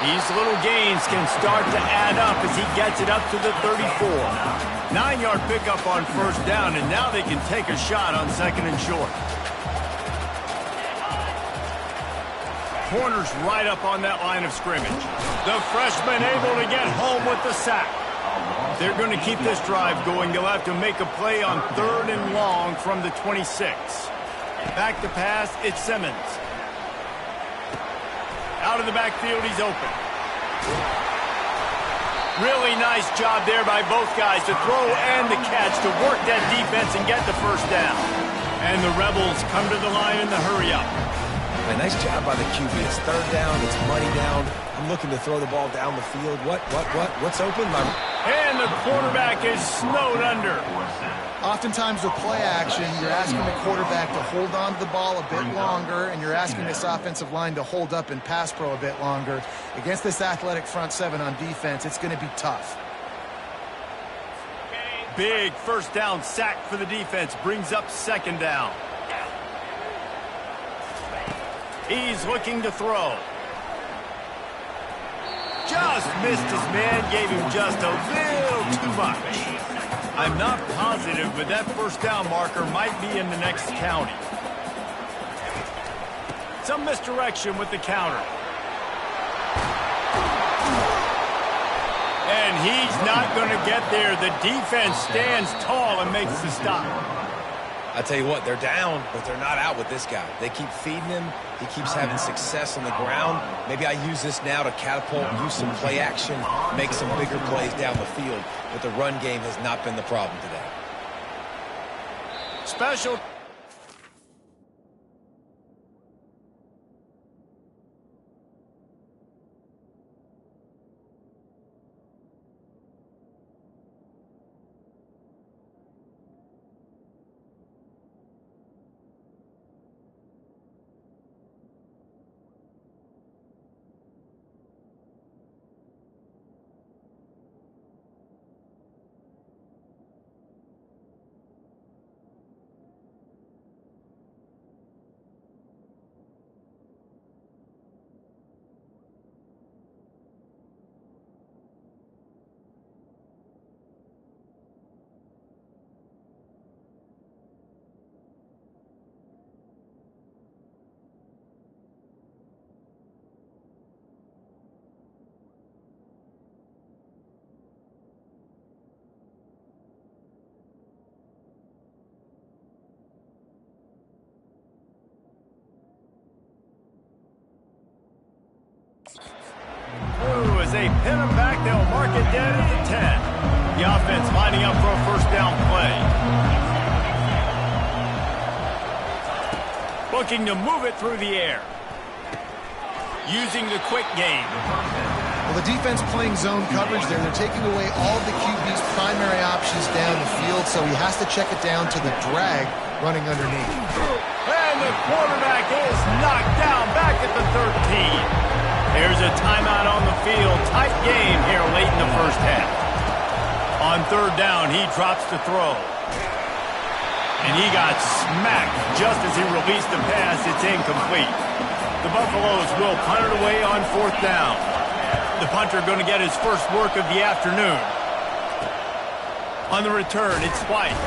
These little gains can start to add up as he gets it up to the 34. 9-yard pickup on first down, and now they can take a shot on second and short. Corner's right up on that line of scrimmage. The freshman able to get home with the sack. They're going to keep this drive going. They'll have to make a play on 3rd and long from the 26. Back to pass, it's Simmons. Out of the backfield, he's open. Really nice job there by both guys to throw and the catch to work that defense and get the first down. And the Rebels come to the line in the hurry-up. A nice job by the QB. It's 3rd down, it's money down. I'm looking to throw the ball down the field. What's open? And the quarterback is snowed under. Oftentimes with play action, you're asking the quarterback to hold on to the ball a bit longer, and you're asking this offensive line to hold up and pass pro a bit longer. Against this athletic front seven on defense, it's going to be tough. Big first down sack for the defense. Brings up 2nd down. He's looking to throw. Just missed his man, gave him just a little too much. I'm not positive, but that first down marker might be in the next county. Some misdirection with the counter. And he's not going to get there. The defense stands tall and makes the stop. I tell you what, they're down, but they're not out with this guy. They keep feeding him. He keeps having success on the ground. Maybe I use this now to catapult, use some play action, make some bigger plays down the field. But the run game has not been the problem today. Special. As they pin him back, they'll mark it dead at the 10. The offense lining up for a first down play. Looking to move it through the air. Using the quick game. Well, the defense playing zone coverage there. They're taking away all of the QB's primary options down the field, so he has to check it down to the drag running underneath. And the quarterback is knocked down back at the 13. There's a timeout on the field. Tight game here late in the first half. On 3rd down, he drops to throw. And he got smacked just as he released the pass. It's incomplete. The Buffaloes will punt it away on 4th down. The punter going to get his first work of the afternoon. On the return, it's White.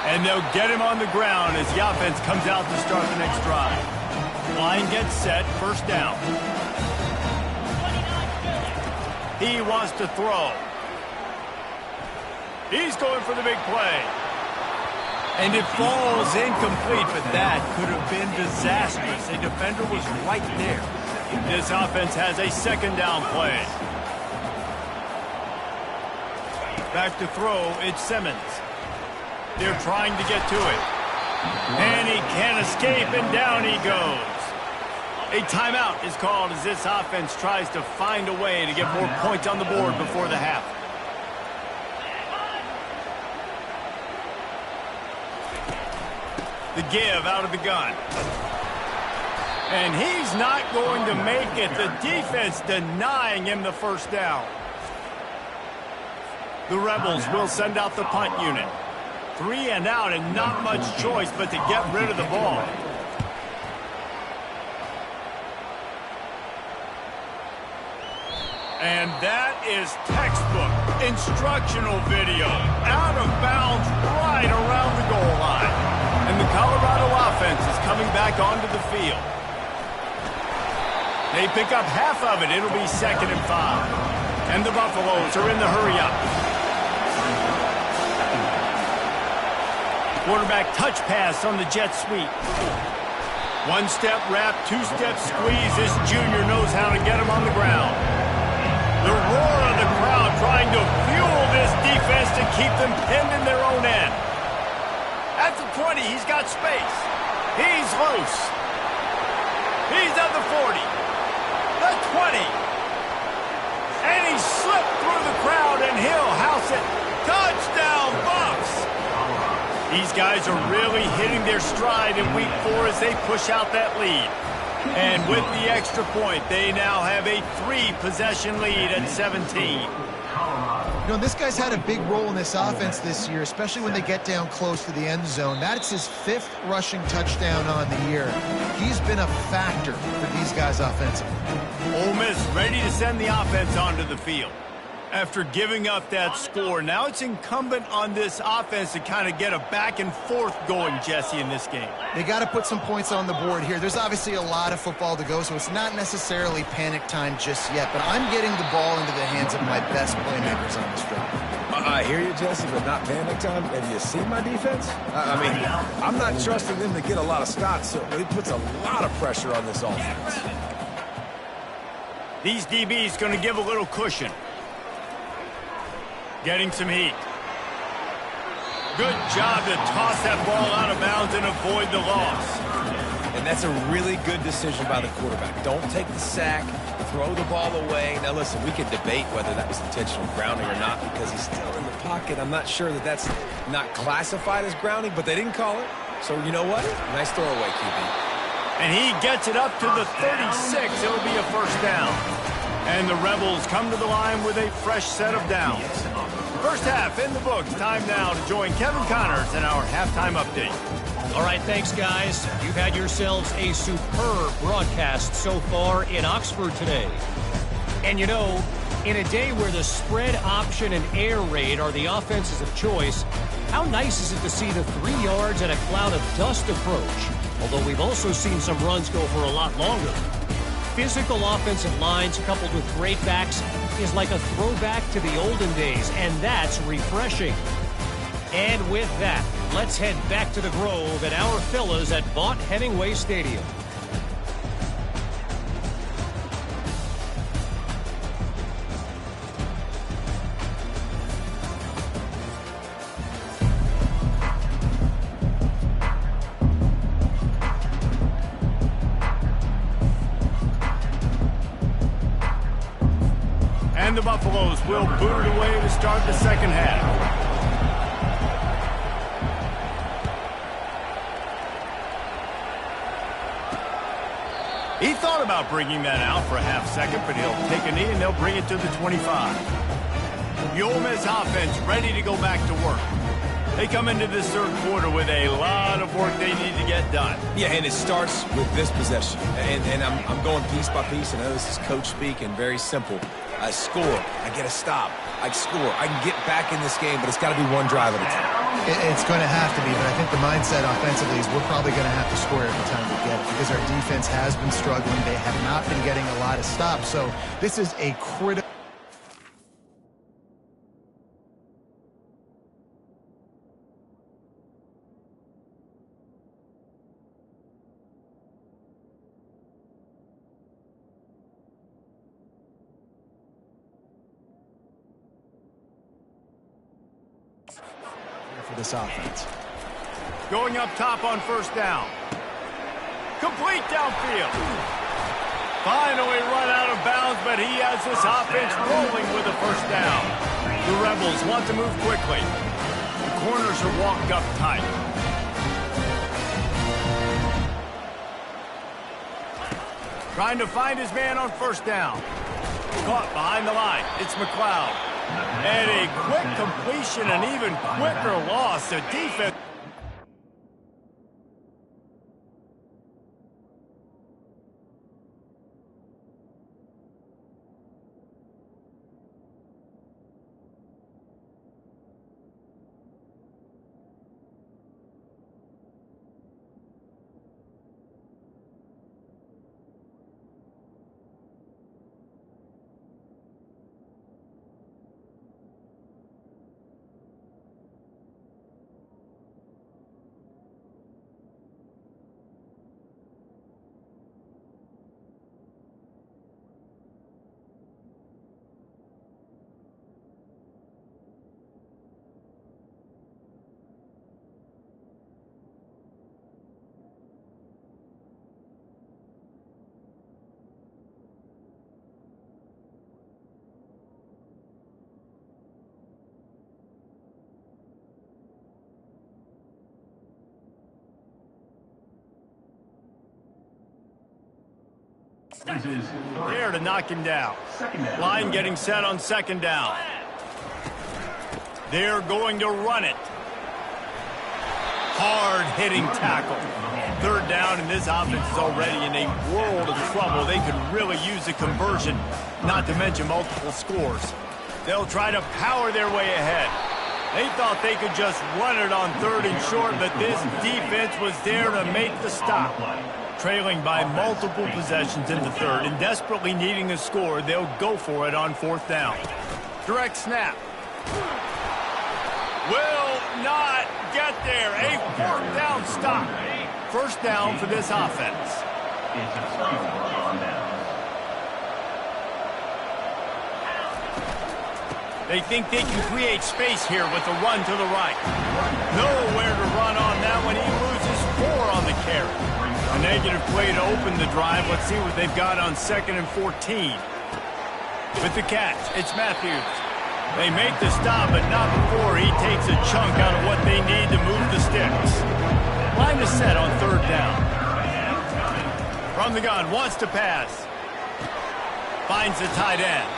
And they'll get him on the ground as the offense comes out to start the next drive. Line gets set, first down. He wants to throw. He's going for the big play. And it falls incomplete, but that could have been disastrous. A defender was right there. This offense has a 2nd down play. Back to throw, it's Simmons. They're trying to get to it. And he can't escape, and down he goes. A timeout is called as this offense tries to find a way to get more points on the board before the half. The give out of the gun. And he's not going to make it. The defense denying him the first down. The Rebels will send out the punt unit. 3 and out and not much choice but to get rid of the ball. And that is textbook instructional video. Out of bounds right around the goal line. And the Colorado offense is coming back onto the field. They pick up half of it. It'll be 2nd and 5. And the Buffaloes are in the hurry-up. Quarterback touch pass on the jet sweep. One-step wrap, two-step squeeze. This junior knows how to get him on the ground. The roar of the crowd trying to fuel this defense to keep them pinned in their own end. At the 20, he's got space. He's loose. He's at the 40. The 20. And he slipped through the crowd, and he'll house it. Touchdown, Buffs! These guys are really hitting their stride in Week 4 as they push out that lead. And with the extra point, they now have a 3-possession lead at 17. You know, this guy's had a big role in this offense this year, especially when they get down close to the end zone. That's his 5th rushing touchdown on the year. He's been a factor for these guys offensively. Ole Miss ready to send the offense onto the field. After giving up that score, now it's incumbent on this offense to kind of get a back and forth going, Jesse, in this game. They got to put some points on the board here. There's obviously a lot of football to go, so it's not necessarily panic time just yet, but I'm getting the ball into the hands of my best playmakers on this drive. I hear you, Jesse, but not panic time. Have you seen my defense? I mean, I'm not trusting them to get a lot of stops, so it puts a lot of pressure on this offense. These DBs going to give a little cushion. Getting some heat. Good job to toss that ball out of bounds and avoid the loss. And that's a really good decision by the quarterback. Don't take the sack, throw the ball away. Now, listen, we could debate whether that was intentional grounding or not because he's still in the pocket. I'm not sure that that's not classified as grounding, but they didn't call it. So, you know what? Nice throwaway, QB. And he gets it up to the 36. It'll be a first down. And the Rebels come to the line with a fresh set of downs. First half in the books. Time now to join Kevin Connors in our halftime update. All right, thanks, guys. You've had yourselves a superb broadcast so far in Oxford today. And you know, in a day where the spread option and air raid are the offenses of choice, how nice is it to see the 3 yards and a cloud of dust approach? Although we've also seen some runs go for a lot longer. Physical offensive lines coupled with great backs is like a throwback to the olden days, and that's refreshing. And with that, let's head back to the Grove and our fellas at Vaught Hemingway Stadium. And the Buffaloes will boot it away to start the second half. He thought about bringing that out for a half second, but he'll take a knee and they'll bring it to the 25. The Ole Miss offense ready to go back to work. They come into this third quarter with a lot of work they need to get done. Yeah, and it starts with this possession. And I'm going piece by piece. I know this is coach speak and very simple. I score. I get a stop. I score. I can get back in this game, but it's got to be one drive at a time. It's going to have to be, but I think the mindset offensively is we're probably going to have to score every time we get it because our defense has been struggling. They have not been getting a lot of stops. So this is a critical. For this offense. Going up top on first down. Complete downfield. Finally run out of bounds, but he has this offense rolling with a first down. The Rebels want to move quickly. The corners are walked up tight. Trying to find his man on first down. Caught behind the line. It's McLeod. And a quick completion, an even quicker loss. The defense. There to knock him down. Line getting set on second down. They're going to run it. Hard-hitting tackle. Third down, and this offense is already in a world of trouble. They could really use a conversion, not to mention multiple scores. They'll try to power their way ahead. They thought they could just run it on third and short, but this defense was there to make the stop. Trailing by multiple possessions in the third and desperately needing a score, they'll go for it on fourth down. Direct snap. Will not get there. A fourth down stop. First down for this offense. They think they can create space here with a run to the right. Nowhere to run on that one. He loses 4 on the carry. A negative play to open the drive. Let's see what they've got on 2nd and 14. With the catch, it's Matthews. They make the stop, but not before he takes a chunk out of what they need to move the sticks. Line is set on third down. From the gun, wants to pass. Finds the tight end.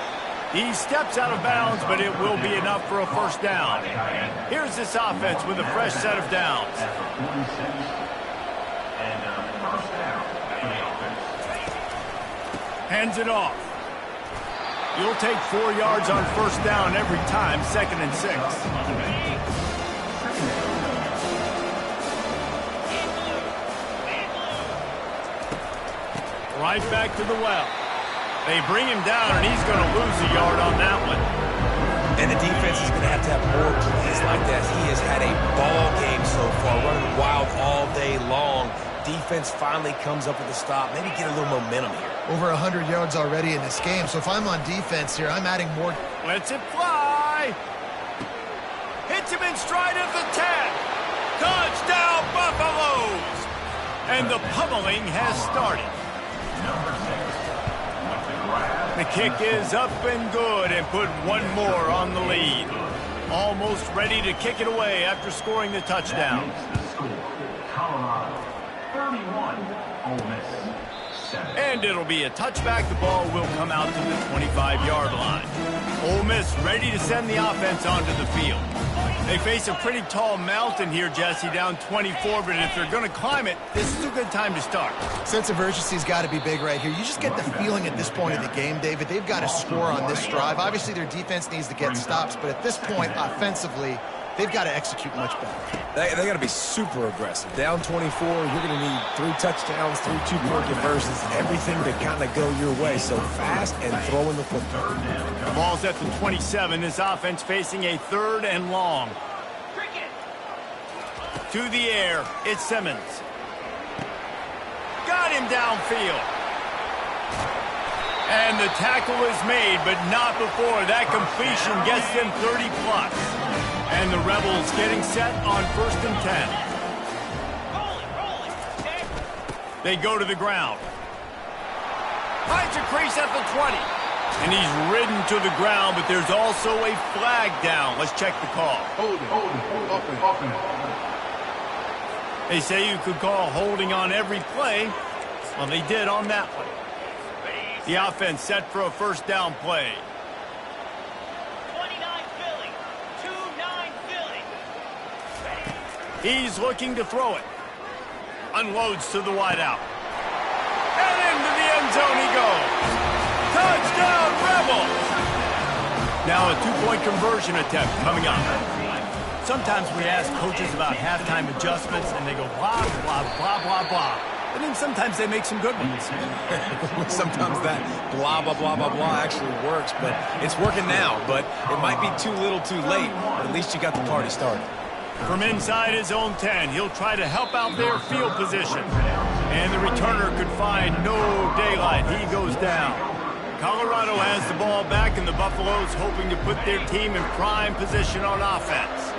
He steps out of bounds, but it will be enough for a first down. Here's this offense with a fresh set of downs. Hands it off. You'll take 4 yards on first down every time, 2nd and 6. Right back to the well. They bring him down, and he's going to lose a yard on that one. And the defense is going to have more plays like that. He has had a ball game so far, running wild all day long. Defense finally comes up with a stop. Maybe get a little momentum here. Over 100 yards already in this game, so if I'm on defense here, I'm adding more. Lets it fly. Hits him in stride of the 10. Touchdown, Buffaloes. And the pummeling has started. The kick is up and good and put one more on the lead. Almost ready to kick it away after scoring the touchdown. Colorado 31, Ole Miss 7. And it'll be a touchback. The ball will come out to the 25-yard line. Ole Miss ready to send the offense onto the field. They face a pretty tall mountain here, Jesse, down 24, but if they're going to climb it, this is a good time to start. Sense of urgency's got to be big right here. You just get the feeling at this point of the game, David, they've got to score on this drive. Obviously, their defense needs to get stops, but at this point, offensively, they've got to execute much better. They got to be super aggressive. Down 24, you're going to need 3 touchdowns, 3 two-point conversions, everything to kind of go your way. So fast and throwing the football. The ball's at the 27. This offense facing a 3rd and long. To the air, it's Simmons. Got him downfield. And the tackle is made, but not before. That completion gets them 30+. And the Rebels getting set on 1st and 10. They go to the ground. Finds a crease at the 20. And he's ridden to the ground, but there's also a flag down. Let's check the call. Holding. They say you could call holding on every play. Well, they did on that one. The offense set for a first down play. 29 Philly. 2-9 Philly. He's looking to throw it. Unloads to the wideout. And into the end zone he goes. Touchdown, Rebels! Now a 2-point conversion attempt coming up. Sometimes we ask coaches about halftime adjustments, and they go blah, blah, blah, blah, blah. And then sometimes they make some good ones. Sometimes that blah, blah, blah, blah, blah actually works, but it's working now. But it might be too little too late. But at least you got the party started. From inside his own 10, he'll try to help out their field position. And the returner could find no daylight. He goes down. Colorado has the ball back, and the Buffaloes hoping to put their team in prime position on offense.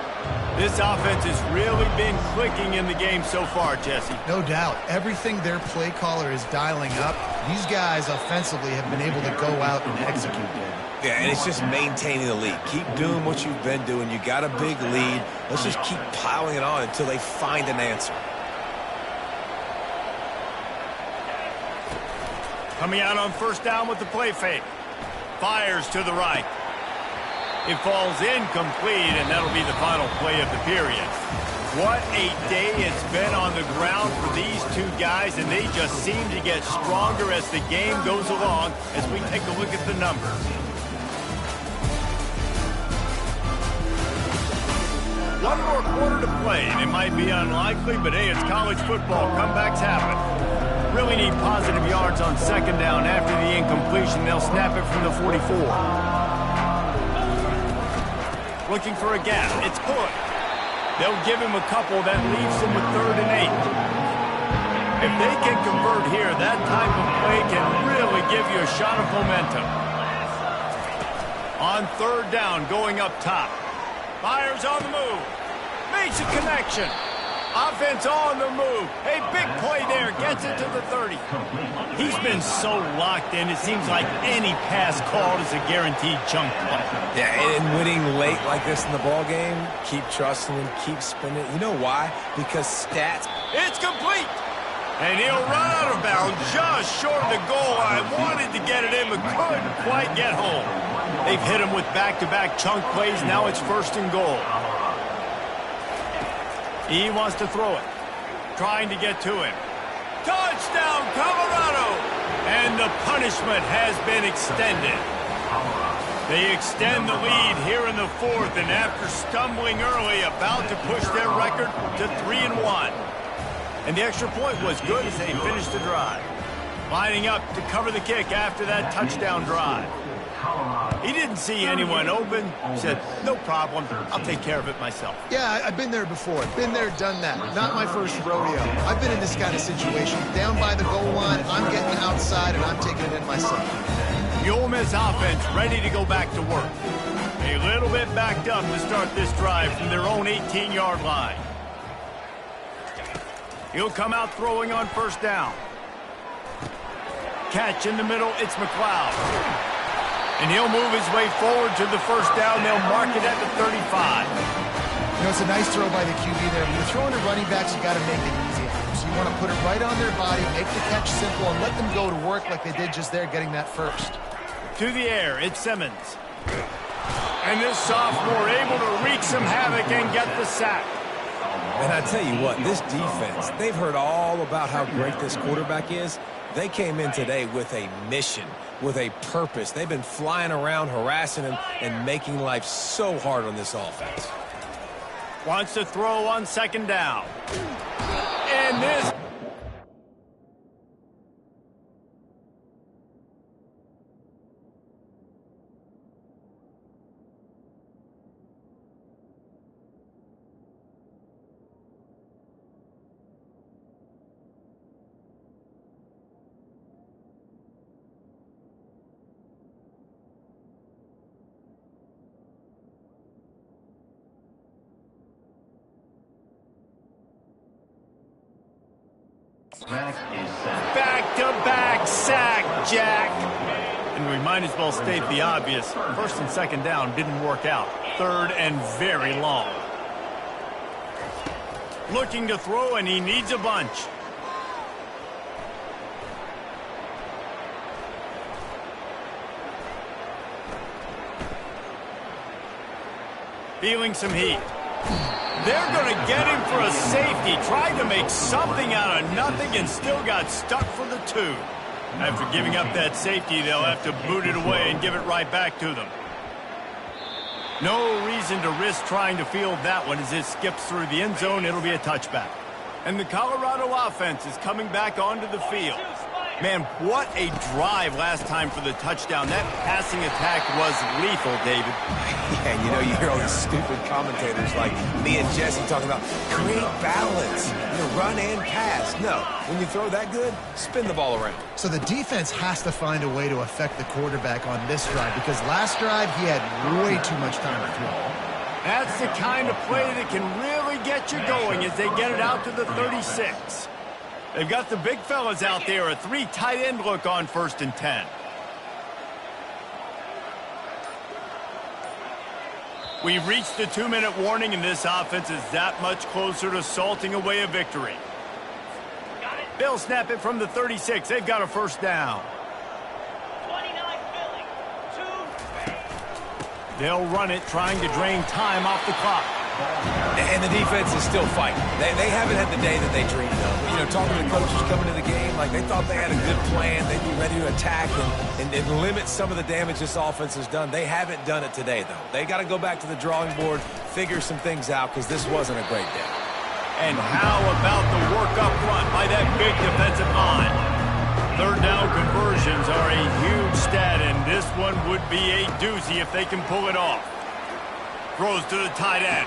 This offense has really been clicking in the game so far, Jesse. No doubt. Everything their play caller is dialing up, these guys offensively have been able to go out and execute it. Yeah, and it's just maintaining the lead. Keep doing what you've been doing. You got a big lead. Let's just keep piling it on until they find an answer. Coming out on first down with the play fake. Fires to the right. It falls incomplete, and that'll be the final play of the period. What a day it's been on the ground for these two guys, and they just seem to get stronger as the game goes along as we take a look at the numbers. One more quarter to play, and it might be unlikely, but hey, it's college football. Comebacks happen. Really need positive yards on second down after the incompletion. They'll snap it from the 44. Looking for a gap. It's Hood. They'll give him a couple. That leaves him with 3rd and 8. If they can convert here, that type of play can really give you a shot of momentum. On 3rd down, going up top. Fires on the move. Makes a connection. Offense on the move. Hey, big play there. Gets it to the 30. He's been so locked in, it seems like any pass called is a guaranteed chunk play. Yeah, and winning late like this in the ball game, keep trusting him, keep spinning. You know why? Because stats. It's complete. And he'll run out of bounds just short of the goal line. Wanted to get it in, but couldn't quite get home. They've hit him with back-to-back chunk plays. Now it's 1st and goal. He wants to throw it. Trying to get to him. Touchdown, Colorado! And the punishment has been extended. They extend the lead here in the 4th, and after stumbling early, about to push their record to 3-1. And the extra point was good as they finished the drive. Lining up to cover the kick after that touchdown drive. He didn't see anyone open. Said, no problem. I'll take care of it myself. Yeah, I've been there before. Been there, done that. Not my first rodeo. I've been in this kind of situation. Down by the goal line, I'm getting outside, and I'm taking it in myself. The Ole Miss offense ready to go back to work. A little bit backed up to start this drive from their own 18-yard line. He'll come out throwing on first down. Catch in the middle, it's McLeod. And he'll move his way forward to the first down. They'll mark it at the 35. You know, it's a nice throw by the QB there. When you're throwing to running backs, you got to make it easy. So you want to put it right on their body, make the catch simple, and let them go to work like they did just there, getting that first. To the air, it's Simmons. And this sophomore able to wreak some havoc and get the sack. And I tell you what, this defense, they've heard all about how great this quarterback is. They came in today with a mission, with a purpose. They've been flying around, harassing him, and making life so hard on this offense. Wants to throw on second down. And this... Back-to-back sack, Jack. And we might as well state the obvious. 1st and 2nd down didn't work out. 3rd and very long. Looking to throw, and he needs a bunch. Feeling some heat. They're going to get him for a safety. Tried to make something out of nothing and still got stuck for the 2. After giving up that safety, they'll have to boot it away and give it right back to them. No reason to risk trying to field that one as it skips through the end zone. It'll be a touchback. And the Colorado offense is coming back onto the field. Man, what a drive last time for the touchdown. That passing attack was lethal, David. Yeah, you know, you hear all these stupid commentators like me and Jesse talking about create balance, run and pass. No, when you throw that good, spin the ball around. So the defense has to find a way to affect the quarterback on this drive because last drive he had way too much time to throw. That's the kind of play that can really get you going as they get it out to the 36. They've got the big fellas out there, a 3 tight end look on 1st and 10. We've reached the 2-minute warning, and this offense is that much closer to salting away a victory. They'll snap it from the 36. They've got a first down. They'll run it, trying to drain time off the clock. And the defense is still fighting. They haven't had the day that they dreamed of. You know, talking to the coaches coming to the game, like they thought they had a good plan. They'd be ready to attack and limit some of the damage this offense has done. They haven't done it today, though. They got to go back to the drawing board, figure some things out, because this wasn't a great day. And how about the work up front by that big defensive line? Third down conversions are a huge stat, and this one would be a doozy if they can pull it off. Throws to the tight end.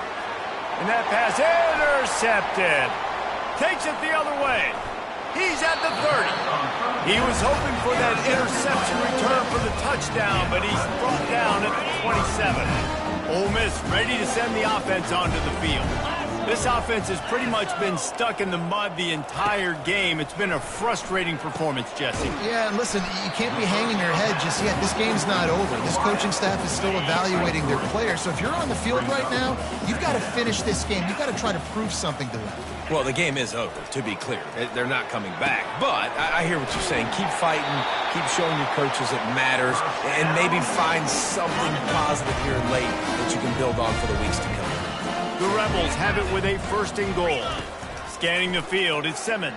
And that pass intercepted. Takes it the other way. He's at the 30. He was hoping for that interception return for the touchdown, but he's brought down at the 27. Ole Miss ready to send the offense onto the field. This offense has pretty much been stuck in the mud the entire game. It's been a frustrating performance, Jesse. Yeah, and listen, you can't be hanging your head just yet. This game's not over. This coaching staff is still evaluating their players. So if you're on the field right now, you've got to finish this game. You've got to try to prove something to them. Well, the game is over, to be clear. They're not coming back. But I hear what you're saying. Keep fighting. Keep showing your coaches it matters. And maybe find something positive here late that you can build on for the weeks to come. The Rebels have it with a first and goal. Scanning the field is Simmons.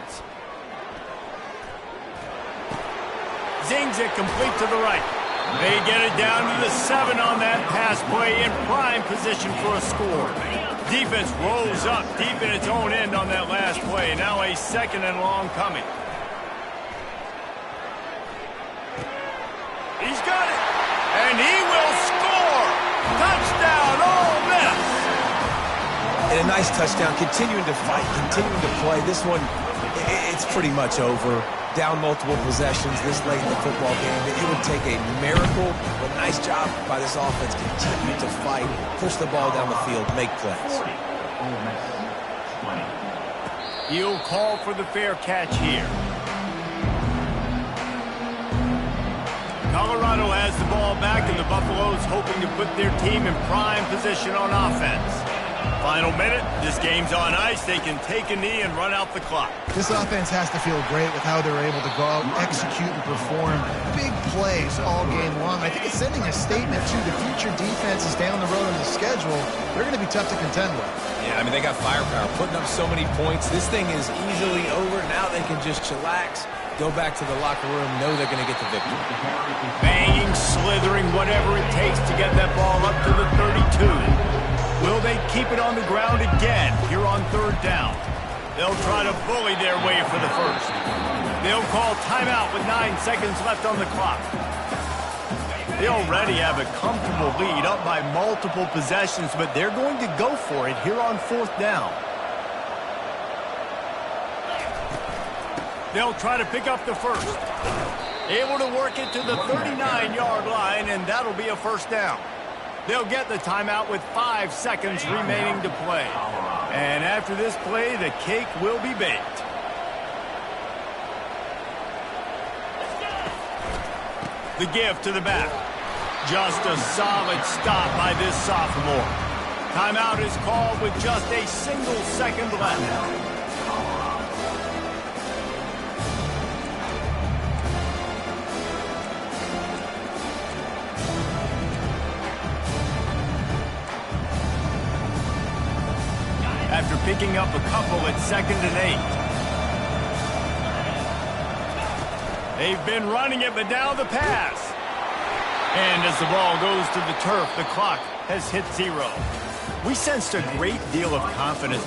Zings it complete to the right. They get it down to the 7 on that pass play, in prime position for a score. Defense rolls up deep in its own end on that last play. Now a second and long coming. He's got it. And he will score. Touchdown, Ole Miss. And a nice touchdown, continuing to fight, continuing to play. This one, it's pretty much over. Down multiple possessions this late in the football game. It would take a miracle, but nice job by this offense. Continue to fight, push the ball down the field, make plays. He'll call for the fair catch here. Colorado has the ball back, and the Buffaloes hoping to put their team in prime position on offense. Final minute, this game's on ice. They can take a knee and run out the clock. This offense has to feel great with how they're able to go out, execute, and perform big plays all game long. I think it's sending a statement to the future defenses down the road on the schedule. They're going to be tough to contend with. Yeah, I mean, they got firepower, putting up so many points. This thing is easily over. Now they can just chillax, go back to the locker room, know they're going to get the victory. Banging, slithering, whatever it takes to get that ball up to the 32. Will they keep it on the ground again here on third down? They'll try to bully their way for the first. They'll call timeout with 9 seconds left on the clock. They already have a comfortable lead, up by multiple possessions, but they're going to go for it here on fourth down. They'll try to pick up the first. Able to work it to the 39-yard line, and that'll be a first down. They'll get the timeout with 5 seconds remaining to play. And after this play, the cake will be baked. The give to the back. Just a solid stop by this sophomore. Timeout is called with just a single second left. After picking up a couple at 2nd and 8. They've been running it, but now the pass. And as the ball goes to the turf, the clock has hit 0. We sensed a great deal of confidence.